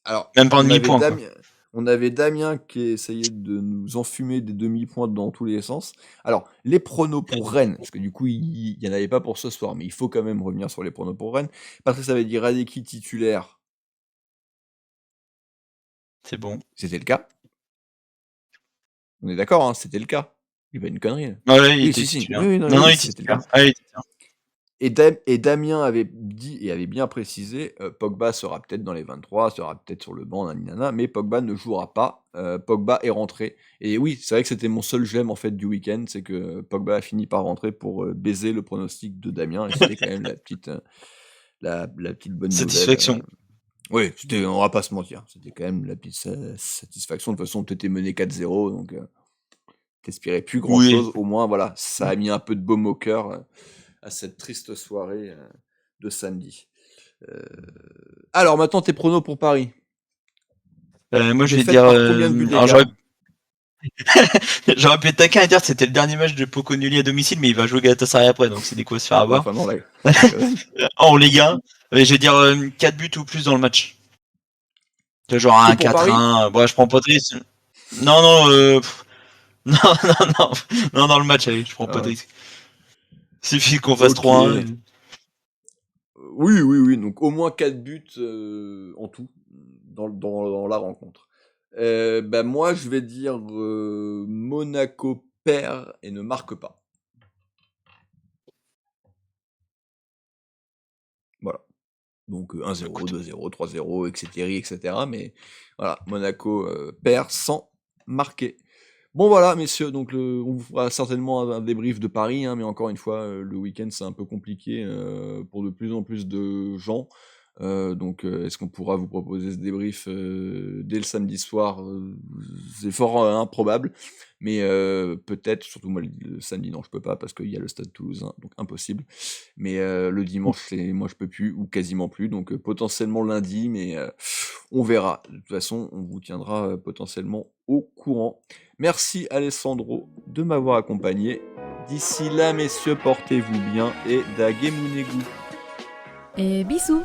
Alors, même pas un on avait demi-point quoi. Damien qui essayait de nous enfumer des demi-points dans tous les sens. Alors, les pronos pour Rennes, parce que du coup, il n'y en avait pas pour ce soir, mais il faut quand même revenir sur les pronos pour Rennes. Patrice avait dit Radeki titulaire, C'est bon. c'était le cas. On est d'accord, hein, c'était le cas. Il pas une connerie. Là. Ah ouais, il Oui, était si, si. titulaire. Oui, non, Non, oui, il était c'était le cas. titulaire. Ah, il était titulaire. Et Damien avait dit et avait bien précisé, Pogba sera peut-être dans les 23, sera peut-être sur le banc, nanana, mais Pogba ne jouera pas. Pogba est rentré. Et oui, c'est vrai que c'était mon seul j'aime en fait du week-end, c'est que Pogba a fini par rentrer pour baiser le pronostic de Damien, et c'était quand même la petite bonne nouvelle. Satisfaction. Oui, on va pas se mentir, c'était quand même la petite satisfaction. De toute façon, tu étais mené 4-0, donc t'espérais plus grand-chose. Au moins, voilà, ça a mis un peu de baume au cœur à cette triste soirée de samedi. Alors maintenant tes pronos pour Paris. Moi je vais Défaite dire. par combien de buts Alors, d'écart j'aurais pu être taquin et dire que c'était le dernier match de Poco Nulli à domicile, mais il va jouer Galatasaray après, donc c'est des quoi se faire avoir. Enfin non, là. En Ligue 1, je vais dire 4 buts ou plus dans le match. Genre un 4-1. Bon, je prends pas de risque. Non, non, non, dans le match, allez, je prends pas de risque. Suffit qu'on fasse 3-1. Oui, donc au moins 4 buts en tout dans la rencontre. Moi, je vais dire Monaco perd et ne marque pas. Voilà. Donc 1-0, 2-0, 3-0, etc. Mais voilà, Monaco perd sans marquer. Bon voilà, messieurs, donc on vous fera certainement un débrief de Paris, hein, mais encore une fois, le week-end c'est un peu compliqué pour de plus en plus de gens. Est-ce qu'on pourra vous proposer ce débrief dès le samedi soir? C'est fort improbable, mais peut-être, surtout moi le samedi, non, je peux pas parce qu'il y a le Stade Toulousain, donc impossible. Mais le dimanche, moi je peux plus, ou quasiment plus, donc potentiellement lundi, mais on verra. De toute façon, on vous tiendra potentiellement au courant. Merci Alessandro de m'avoir accompagné. D'ici là, messieurs, portez-vous bien et dagemunegu. Et bisous.